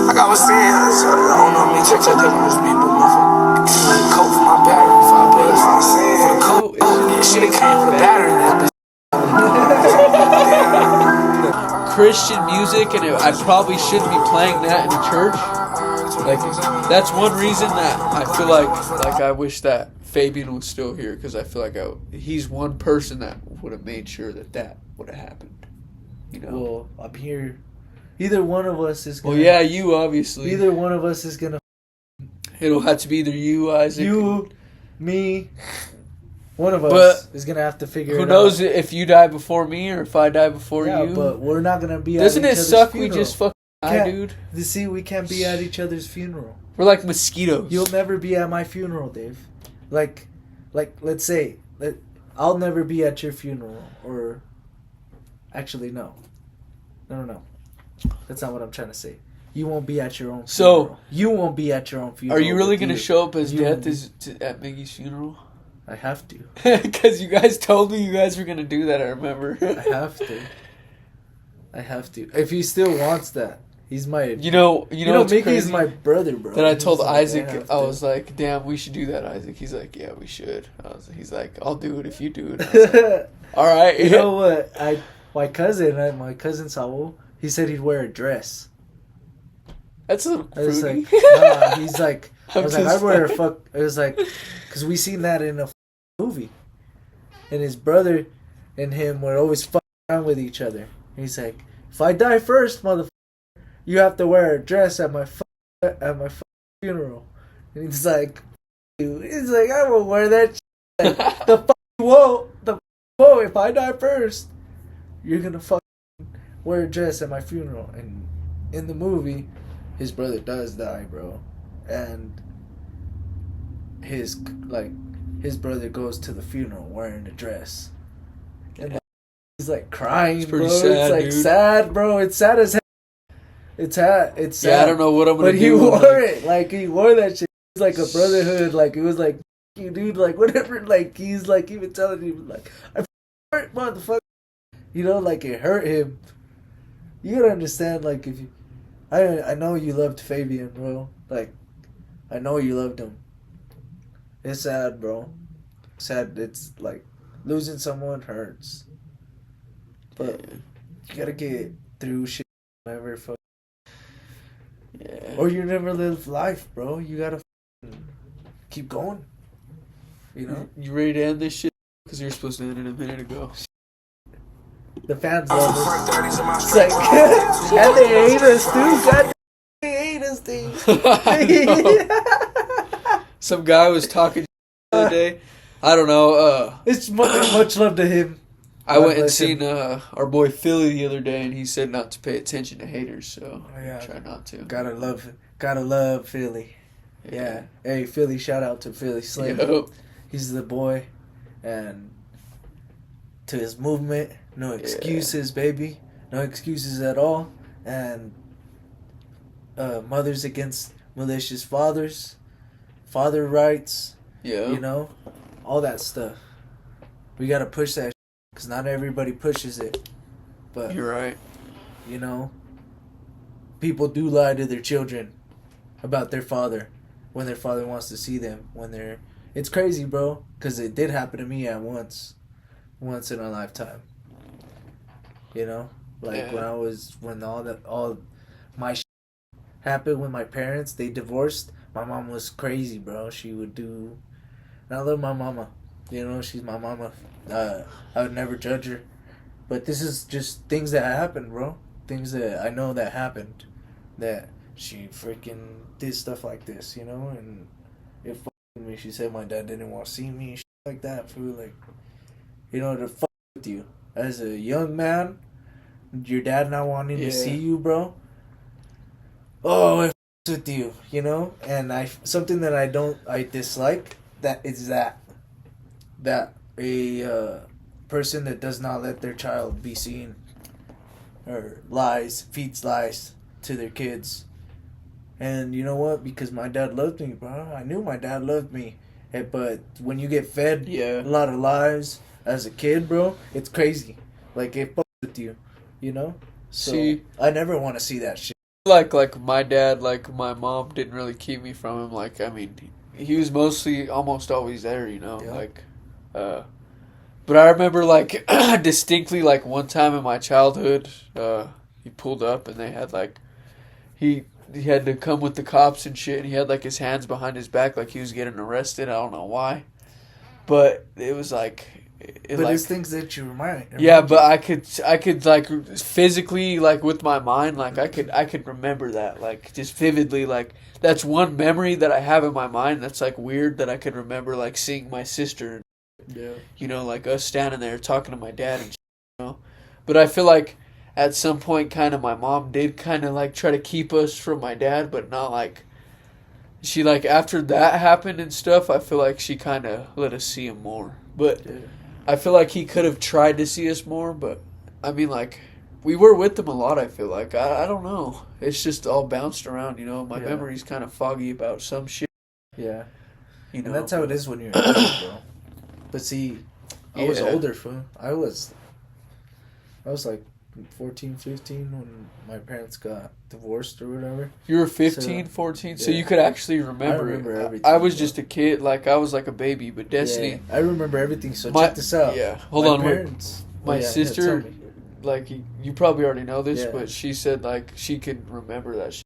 Like I was saying, I don't know me, check those people, motherfucker. Coke for my battery, 5 bucks. For the coke, yeah, shit, it came with a battery in that bitch. Christian music, and I probably shouldn't be playing that in a church. Like, that's one reason that I feel like I wish that Fabian was still here, because I feel like he's one person that would have made sure that would have happened. You know? Well, I'm here. Either one of us is gonna... Well, yeah, you, obviously. Either one of us is gonna... It'll have to be either you, Isaac. You, me... One of us is gonna have to figure it out. Who knows if you die before me or if I die before you? Yeah, but we're not gonna be. Doesn't at it each suck? funeral. We just fucking die, dude. You see, we can't be at each other's funeral. We're like mosquitoes. You'll never be at my funeral, Dave. Like, let's say I'll never be at your funeral, or actually, no. That's not what I'm trying to say. You won't be at your own funeral. So you won't be at your own funeral. Are you really gonna show up as Death at Miggy's funeral? I have to. Because you guys told me you guys were gonna do that. I remember. I have to. If he still wants that, he's my. You know, Mickey's my brother, bro. Then I told Isaac, I was like, "Damn, we should do that." Isaac, he's like, "Yeah, we should." He's like, "I'll do it if you do it." I was like, all right. You know what? My cousin Saul, he said he'd wear a dress. That's a little I was fruity. like, nah, he's like, I was like, I'd wear a fuck. It was like, because we seen that in a movie, and his brother and him were always fucking around with each other. And he's like, if I die first, motherfucker, you have to wear a dress at my funeral. And he's like, I won't wear that. Shit. Like, the fuck you won't. The fuck you won't. If I die first, you're gonna fucking wear a dress at my funeral. And in the movie, his brother does die, bro, and his brother goes to the funeral wearing a dress, and he's like crying, bro. Sad, it's like dude. sad, bro. It's sad as hell. It's sad. Yeah, I don't know what I'm gonna do. But he wore it. Like he wore that shit. It was like a brotherhood. Like it was like, you dude, like whatever. Like he's like even telling him like, I hurt, motherfucker. You know, like it hurt him. You gotta understand, like if you. I know you loved Fabian, bro. Like, I know you loved him. It's sad, bro. Sad. It's like losing someone hurts, but you gotta get through shit. Never fuck. Yeah. Or you never live life, bro. You gotta keep going. You know. You ready to end this shit? Because you're supposed to end it a minute ago. The fans love us. It's like, and they hate us too. God this thing. Some guy was talking the other day. I don't know. It's much love to him. I went and seen our boy Philly the other day, and he said not to pay attention to haters, so try not to. Gotta love Philly. Yeah. Hey, Philly, shout out to Philly Slim. Yo. He's the boy. And to his movement, no excuses, baby. No excuses at all. And mothers against malicious fathers. Father rights. Yeah. You know? All that stuff. We gotta push that because not everybody pushes it. But you're right. You know? People do lie to their children about their father when their father wants to see them. It's crazy, bro, because it did happen to me once in a lifetime. You know, like when all my happened with my parents, they divorced. My mom was crazy, bro. She would do. And I love my mama. You know, she's my mama. I would never judge her, but this is just things that happened, bro. Things that I know that happened, that she freaking did stuff like this, you know, and it fucked me. She said my dad didn't want to see me, shit like that, fool. Like, you know, to fuck with you as a young man, your dad not wanting to see you, bro. Oh, it fucks with you, you know. And something that I dislike that a person that does not let their child be seen or feeds lies to their kids. And you know what? Because my dad loved me, bro. I knew my dad loved me. But when you get fed a lot of lies as a kid, bro, it's crazy. Like, it fucks with you, you know? So, I never want to see that shit. Like my dad, like my mom didn't really keep me from him. Like, I mean, he was almost always there, you know? Yeah. Like, but I remember, like, distinctly, like, one time in my childhood, he pulled up and they had, like, he had to come with the cops and shit, and he had, like, his hands behind his back like he was getting arrested. I don't know why. But it was, like... it's things that you remind yeah, but I could, like, physically, like, with my mind, like, I could remember that, like, just vividly, like, that's one memory that I have in my mind that's, like, weird that I could remember, like, seeing my sister, you know, like, us standing there talking to my dad and shit, you know? But I feel like at some point, kind of, my mom did kind of, like, try to keep us from my dad, but not, like, she, like, after that happened and stuff, I feel like she kind of let us see him more. But I feel like he could have tried to see us more, but, I mean, like, we were with him a lot, I feel like. I don't know. It's just all bounced around, you know? My memory's kind of foggy about some shit. Yeah. You know? And that's how it is when you're a kid, bro. But see, I was older, fool. I was like 14, 15 when my parents got divorced or whatever. You were 15, 14? So you could actually remember I remember it. everything. I was just a kid. Like, I was like a baby. But Destiny... Yeah, I remember everything. So check this out. Yeah. Hold on. Parents, my sister, like, you probably already know this, but she said, like, she could remember that shit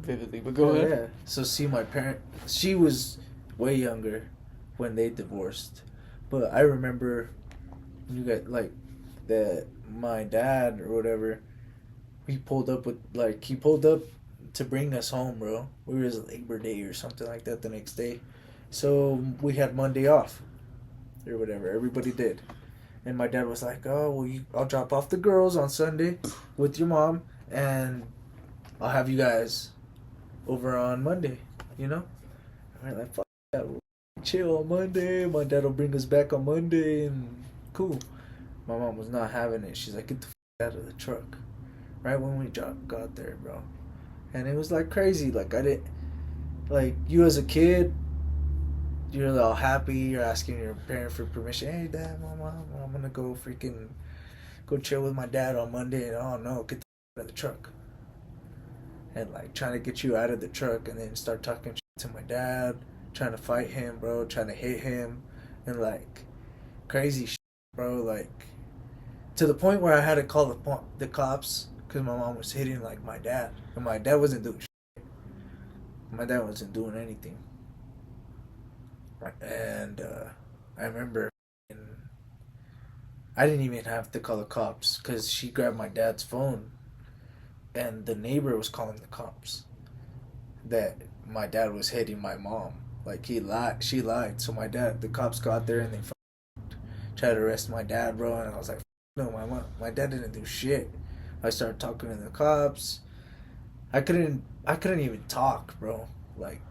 vividly. But go ahead. Yeah. So see, my parent... She was way younger when they divorced. But I remember you got, like, that my dad or whatever, he pulled up to bring us home, bro. We was Labor Day or something like that the next day. So we had Monday off or whatever. Everybody did. And my dad was like, oh, well, I'll drop off the girls on Sunday with your mom and I'll have you guys over on Monday, you know? And we're like, fuck that. We'll chill on Monday. My dad will bring us back on Monday and cool. My mom was not having it. She's like, get the f*** out of the truck. Right when we got there, bro. And it was like crazy. Like, I didn't... Like, you as a kid, you're all happy. You're asking your parent for permission. Hey, Dad, Mama, I'm going to go chill with my dad on Monday. And, oh, no, get the f*** out of the truck. And, like, trying to get you out of the truck and then start talking shit to my dad. Trying to fight him, bro. Trying to hit him. And, like, crazy shit, bro. Like... To the point where I had to call the cops because my mom was hitting, like, my dad. And my dad wasn't doing shit. My dad wasn't doing anything. And I remember I didn't even have to call the cops because she grabbed my dad's phone and the neighbor was calling the cops. that my dad was hitting my mom. Like she lied. So the cops got there and they tried to arrest my dad, bro. And I was like, no, my dad didn't do shit. I started talking to the cops. I couldn't even talk, bro. Like,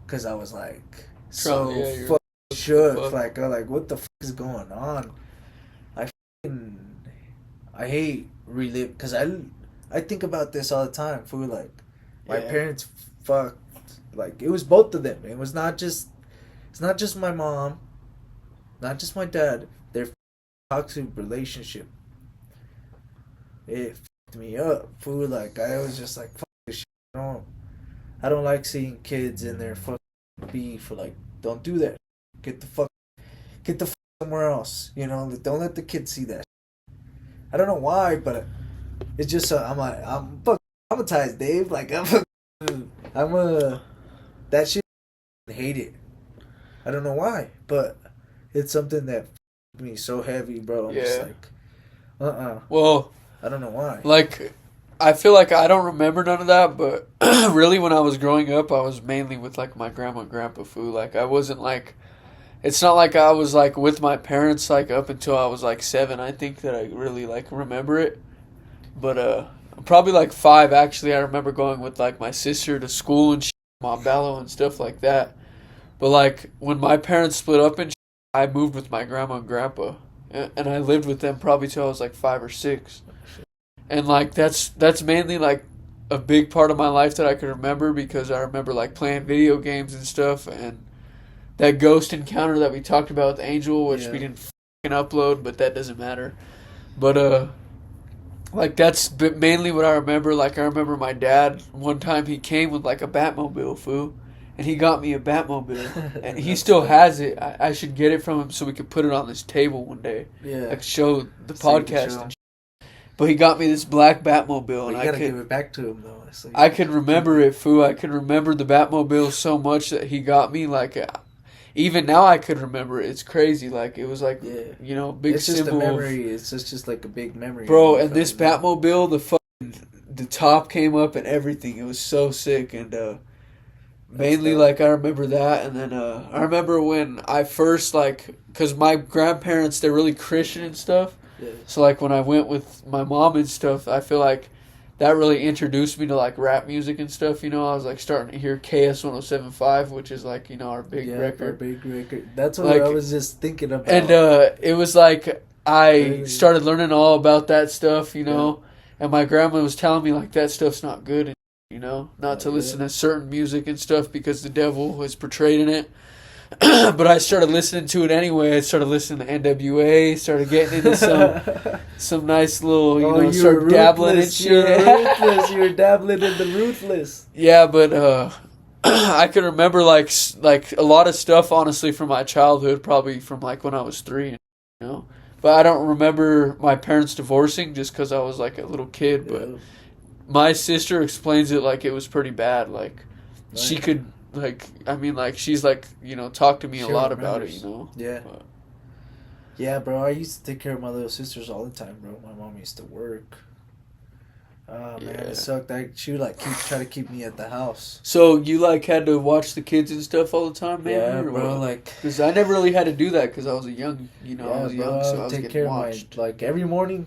cause I was like so fucking shook. Like, I'm like, what the fuck is going on? I hate relive, cause I think about this all the time. Fool, like, my parents fucked. Like, it was both of them. It's not just my mom, not just my dad. Their toxic relationship. It fucked me up. Fool, like, I was just like, fuck this shit. I don't like seeing kids in their fucking beef. Like, don't do that. Get the fuck somewhere else. You know, don't let the kids see that. I don't know why, but it's just I'm fucking traumatized, Dave. Like, that shit. I hate it. I don't know why, but it's something that me so heavy, bro. I'm just like, Well, I don't know why. Like, I feel like I don't remember none of that, but really when I was growing up, I was mainly with, like, my grandma and grandpa. Food. Like, I wasn't, like, it's not like I was, like, with my parents, like, up until I was, like, 7. I think that I really, like, remember it. But, probably, like, 5, actually. I remember going with, like, my sister to school and shit, Mom Ballo and stuff like that. But, like, when my parents split up and shit, I moved with my grandma and grandpa. And I lived with them probably till I was, like, 5 or 6. And, like, that's mainly, like, a big part of my life that I can remember, because I remember, like, playing video games and stuff, and that ghost encounter that we talked about with Angel, which we didn't fucking upload, but that doesn't matter. But, like, that's mainly what I remember. Like, I remember my dad, one time he came with, like, a Batmobile, fool, and he got me a Batmobile, and he still has it. I should get it from him so we could put it on this table one day. Yeah. Like, show the podcast and shit. But he got me this black Batmobile, and you gotta give it back to him, though. Like, I could remember it, fool. I could remember the Batmobile so much that he got me. Like, even now I could remember it. It's crazy. Like, it was like, you know, big it's just symbol. a memory. It's just like a big memory. Bro, and this Batmobile, the top came up and everything. It was so sick, and mainly, like, I remember that, and then I remember when I first, like, because my grandparents, they're really Christian and stuff. Yeah. So, like, when I went with my mom and stuff, I feel like that really introduced me to, like, rap music and stuff, you know. I was, like, starting to hear KS 107.5, which is, like, you know, our big record. Our big record. That's what like, I was just thinking about. And it was, like, I started learning all about that stuff, you know. Yeah. And my grandma was telling me, like, that stuff's not good, you know, not to listen to certain music and stuff because the devil was portrayed in it. But I started listening to it anyway. I started listening to NWA, started getting into some nice little, you know, started dabbling in shit. You were dabbling in the ruthless. Yeah, but I can remember like a lot of stuff, honestly, from my childhood, probably from like when I was 3, you know. But I don't remember my parents divorcing just because I was like a little kid. But my sister explains it like it was pretty bad. Like she could. Like, I mean, like, she's, like, you know, talked to me a lot about it, you know? Yeah. But. Yeah, bro, I used to take care of my little sisters all the time, bro. My mom used to work. Oh, man, it sucked. She would, like, try to keep me at the house. So, you, like, had to watch the kids and stuff all the time, man? Yeah, bro, like... Because I never really had to do that because I was a young, you know, I was young, so I was take care watched. of my, like, every morning.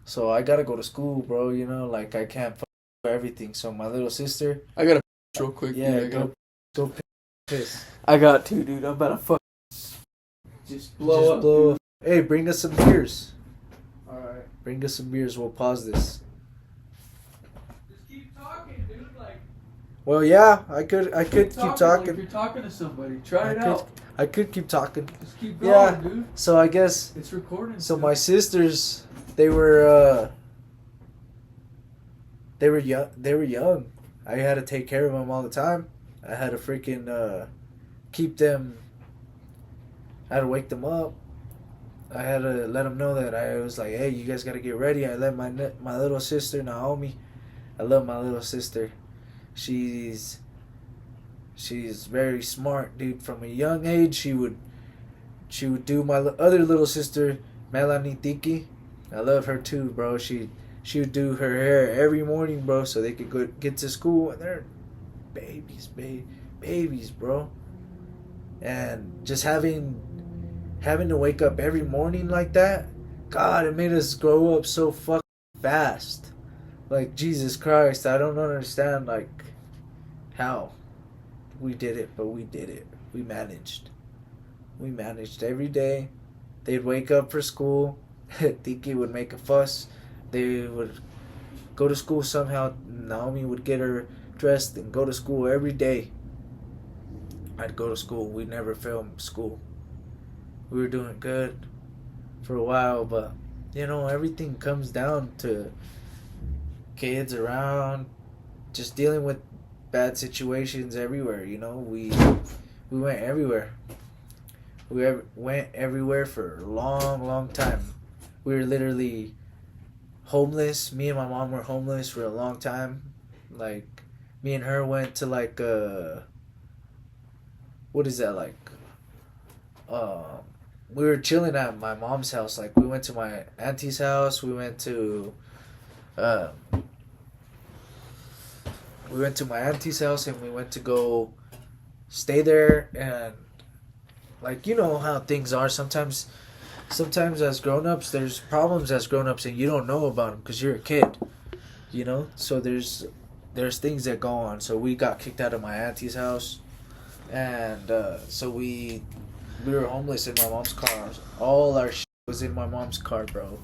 So, I gotta go to school, bro, you know? Like, I can't for everything. So, my little sister... I gotta real quick. Yeah, go piss. I got to, dude. I'm about to just blow up. Hey, bring us some beers. Alright. Bring us some beers. We'll pause this. Just keep talking, dude. Like. Well, yeah, I could keep talking. Like you're talking to somebody. Try it out. I could keep talking. Just keep going, dude. So I guess it's recording. So my sisters, they were young. I had to take care of them all the time. I had to freaking keep them. I had to wake them up. I had to let them know that I was like, hey, you guys got to get ready. I let my little sister, Naomi, I love my little sister. She's very smart, dude. From a young age, she would do my other little sister, Melanie Tiki. I love her too, bro. She would do her hair every morning, bro, so they could get to school, and babies, bro. And just having to wake up every morning like that, God, it made us grow up so fucking fast. Like, Jesus Christ, I don't understand, like, how we did it, but we did it. We managed every day. They'd wake up for school. Tiki would make a fuss. They would go to school somehow. Naomi would get her dressed and go to school every day. I'd go to school. We never failed school. We were doing good for a while, but you know, everything comes down to kids around, just dealing with bad situations everywhere. You know, we went everywhere. We went everywhere for a long time. We were literally homeless. Me and my mom were homeless for a long time. Like, me and her went to like what is that, like we were chilling at my mom's house. Like, we went to my auntie's house. We went to my auntie's house, and we went to go stay there. And like, you know how things are. Sometimes as grown-ups, there's problems as grown-ups and you don't know about them because you're a kid, you know. So there's things that go on. So we got kicked out of my auntie's house, and so we were homeless in my mom's car. All our shit was in my mom's car, bro.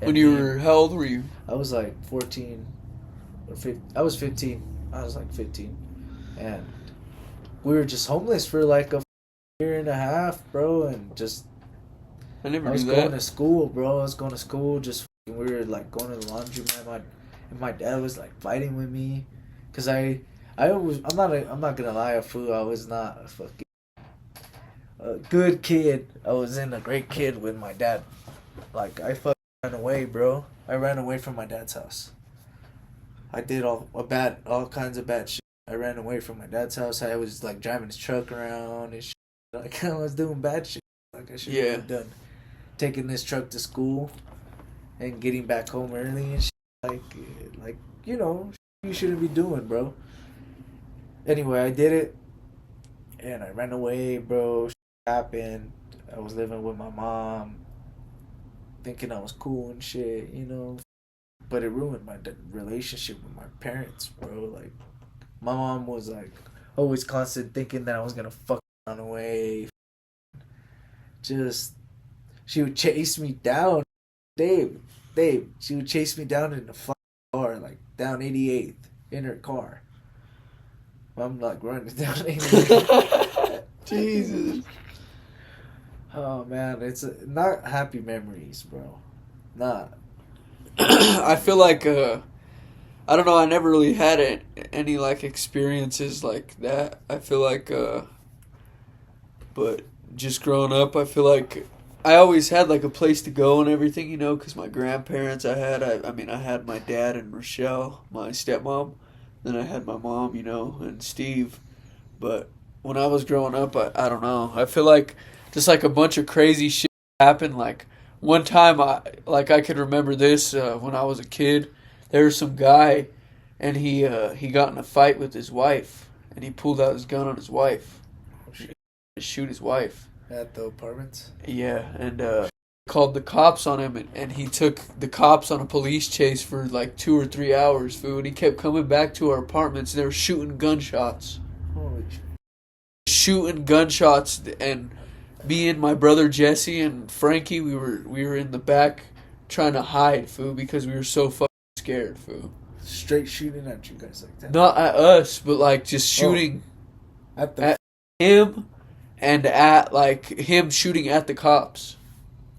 And how old were you? I was like 14 or 15. I was 15. I was like 15. And we were just homeless for like a year and a half, bro. And just, I was going to school, bro. I was going to school. Just, we were like going to the laundromat. And my dad was like fighting with me. Cause I'm not gonna lie, fool. I was not a fucking good kid. I wasn't a great kid with my dad. Like, I fucking ran away, bro. I ran away from my dad's house. I did all kinds of bad shit. I ran away from my dad's house. I was like driving his truck around and shit. Like, I was doing bad shit. Like, I should have done. Taking this truck to school and getting back home early and shit. Like, you know, you shouldn't be doing, bro. Anyway, I did it. And I ran away, bro. Shit happened. I was living with my mom, thinking I was cool and shit, you know. But it ruined my relationship with my parents, bro. Like, my mom was like always constant thinking that I was gonna fucking run away. Just, she would chase me down. Dave, she would chase me down in the fucking car, like down 88th in her car. I'm like running down 88th. Jesus. Oh man, it's not happy memories, bro. Not. I feel like I don't know. I never really had any like experiences like that. I feel like, but just growing up, I feel like I always had like a place to go and everything, you know, because my grandparents I had my dad and Rochelle, my stepmom. Then I had my mom, you know, and Steve. But when I was growing up, I don't know. I feel like just like a bunch of crazy shit happened. Like one time, I could remember this when I was a kid. There was some guy, and he got in a fight with his wife, and he pulled out his gun on his wife to shoot his wife. At the apartments? Yeah, and called the cops on him, and he took the cops on a police chase for like 2 or 3 hours, fool, and he kept coming back to our apartments, and they were shooting gunshots. Holy shit. Shooting gunshots, and me and my brother Jesse and Frankie, we were in the back trying to hide, fool, because we were so fucking scared, fool. Straight shooting at you guys like that? Not at us, but like just shooting at him, and at like him shooting at the cops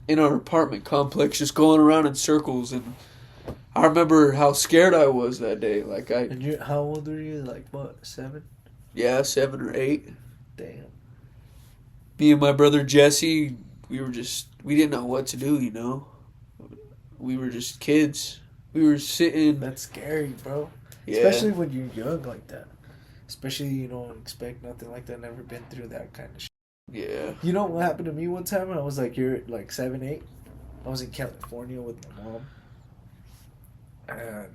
in our apartment complex, just going around in circles. And I remember how scared I was that day. Like And how old were you? Like what, 7? Yeah, 7 or 8. Damn. Me and my brother Jesse, we didn't know what to do, you know. We were just kids. We were sitting. That's scary, bro. Yeah. Especially when you're young like that. Especially you don't expect nothing like that. Never been through that kind of shit. Yeah. You know what happened to me one time when I was like, you're like 7, 8? I was in California with my mom. And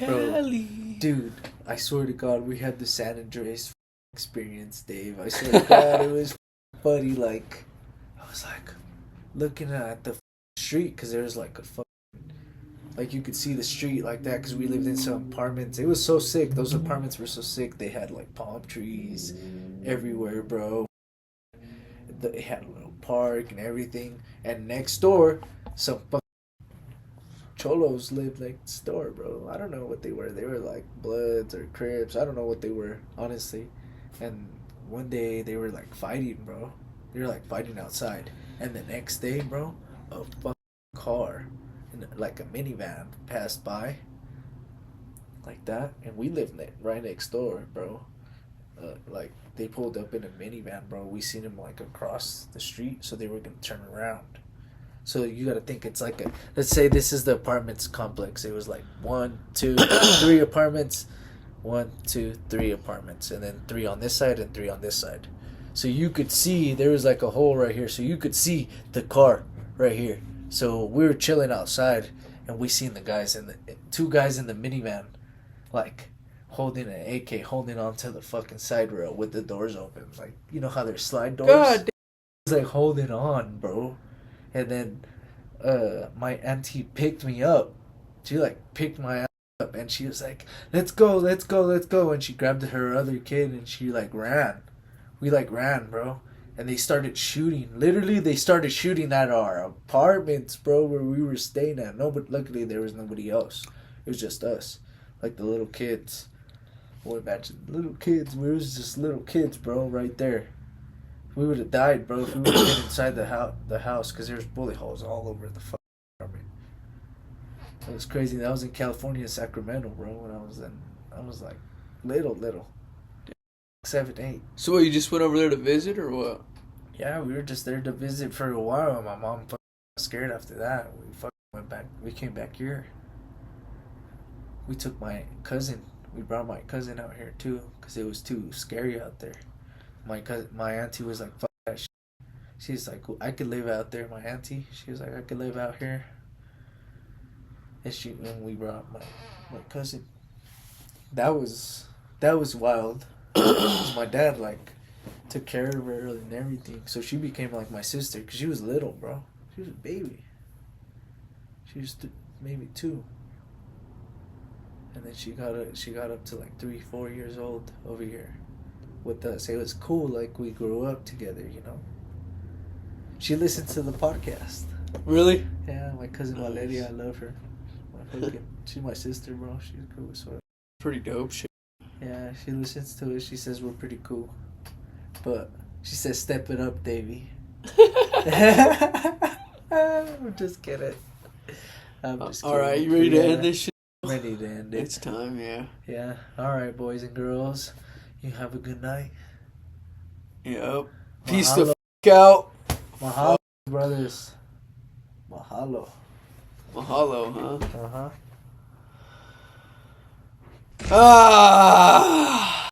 Cali. Dude, I swear to God, we had the San Andreas experience, Dave. I swear to God, it was funny. Like, I was like looking at the street because there was like a like you could see the street like that because we lived in some apartments. It was so sick. Those apartments were so sick. They had like palm trees everywhere, bro. They had a little park and everything. And next door, some cholos lived next door, bro. I don't know what they were. They were like Bloods or Crips. I don't know what they were, honestly. And one day they were like fighting, bro. They were like fighting outside. And the next day, bro, a fucking car, like a minivan, passed by like that. And we lived right next door, bro. Like they pulled up in a minivan, bro. We seen them like across the street, so they were gonna turn around. So you gotta think it's like let's say this is the apartments complex. It was like 1, 2, 3 apartments, 1, 2, 3 apartments, and then 3 on this side and 3 on this side. So you could see there was like a hole right here, so you could see the car right here. So we were chilling outside, and we seen the guys in the 2 guys in the minivan, like holding an AK, holding onto the fucking side rail with the doors open, like you know how there's slide doors. God damn. It's like holding on, bro. And then my auntie picked me up. She like picked my ass up and she was like, let's go, let's go, let's go. And she grabbed her other kid and she like ran. We like ran, bro. And they started shooting. Literally, they started shooting at our apartments, bro, where we were staying at. No, but luckily there was nobody else. It was just us. Like the little kids. Boy, imagine little kids. We was just little kids, bro, right there. We would have died, bro, if we would have been inside the house, because there's bullet holes all over the fucking apartment. It was crazy. That was in California, Sacramento, bro. When I was like little, 7, 8. So what, you just went over there to visit, or what? Yeah, we were just there to visit for a while. My mom fucking got scared after that. We fucking went back. We came back here. We took my cousin. We brought my cousin out here too, because it was too scary out there. My auntie was like, fuck that shit. She's like, I could live out there, my auntie. She was like, I could live out here. And we brought my cousin. That was wild. My dad like took care of her and everything. So she became like my sister, because she was little, bro. She was a baby. She was maybe 2. And then she got up to like 3, 4 years old over here with us. It was cool, like we grew up together, you know. She listens to the podcast. Really? Yeah, my cousin Valeria, I love her. She's my sister, bro. She's cool as fuck. Pretty dope shit. Yeah, she listens to it. She says we're pretty cool. But she says, step it up, Davey. I'm just kidding. Alright, you ready to end this shit? Ready to end it. It's time, yeah. Yeah. Alright, boys and girls. You have a good night. Yep. Peace the f*** out. Mahalo, brothers. Mahalo. Mahalo, huh? Uh-huh. Ah.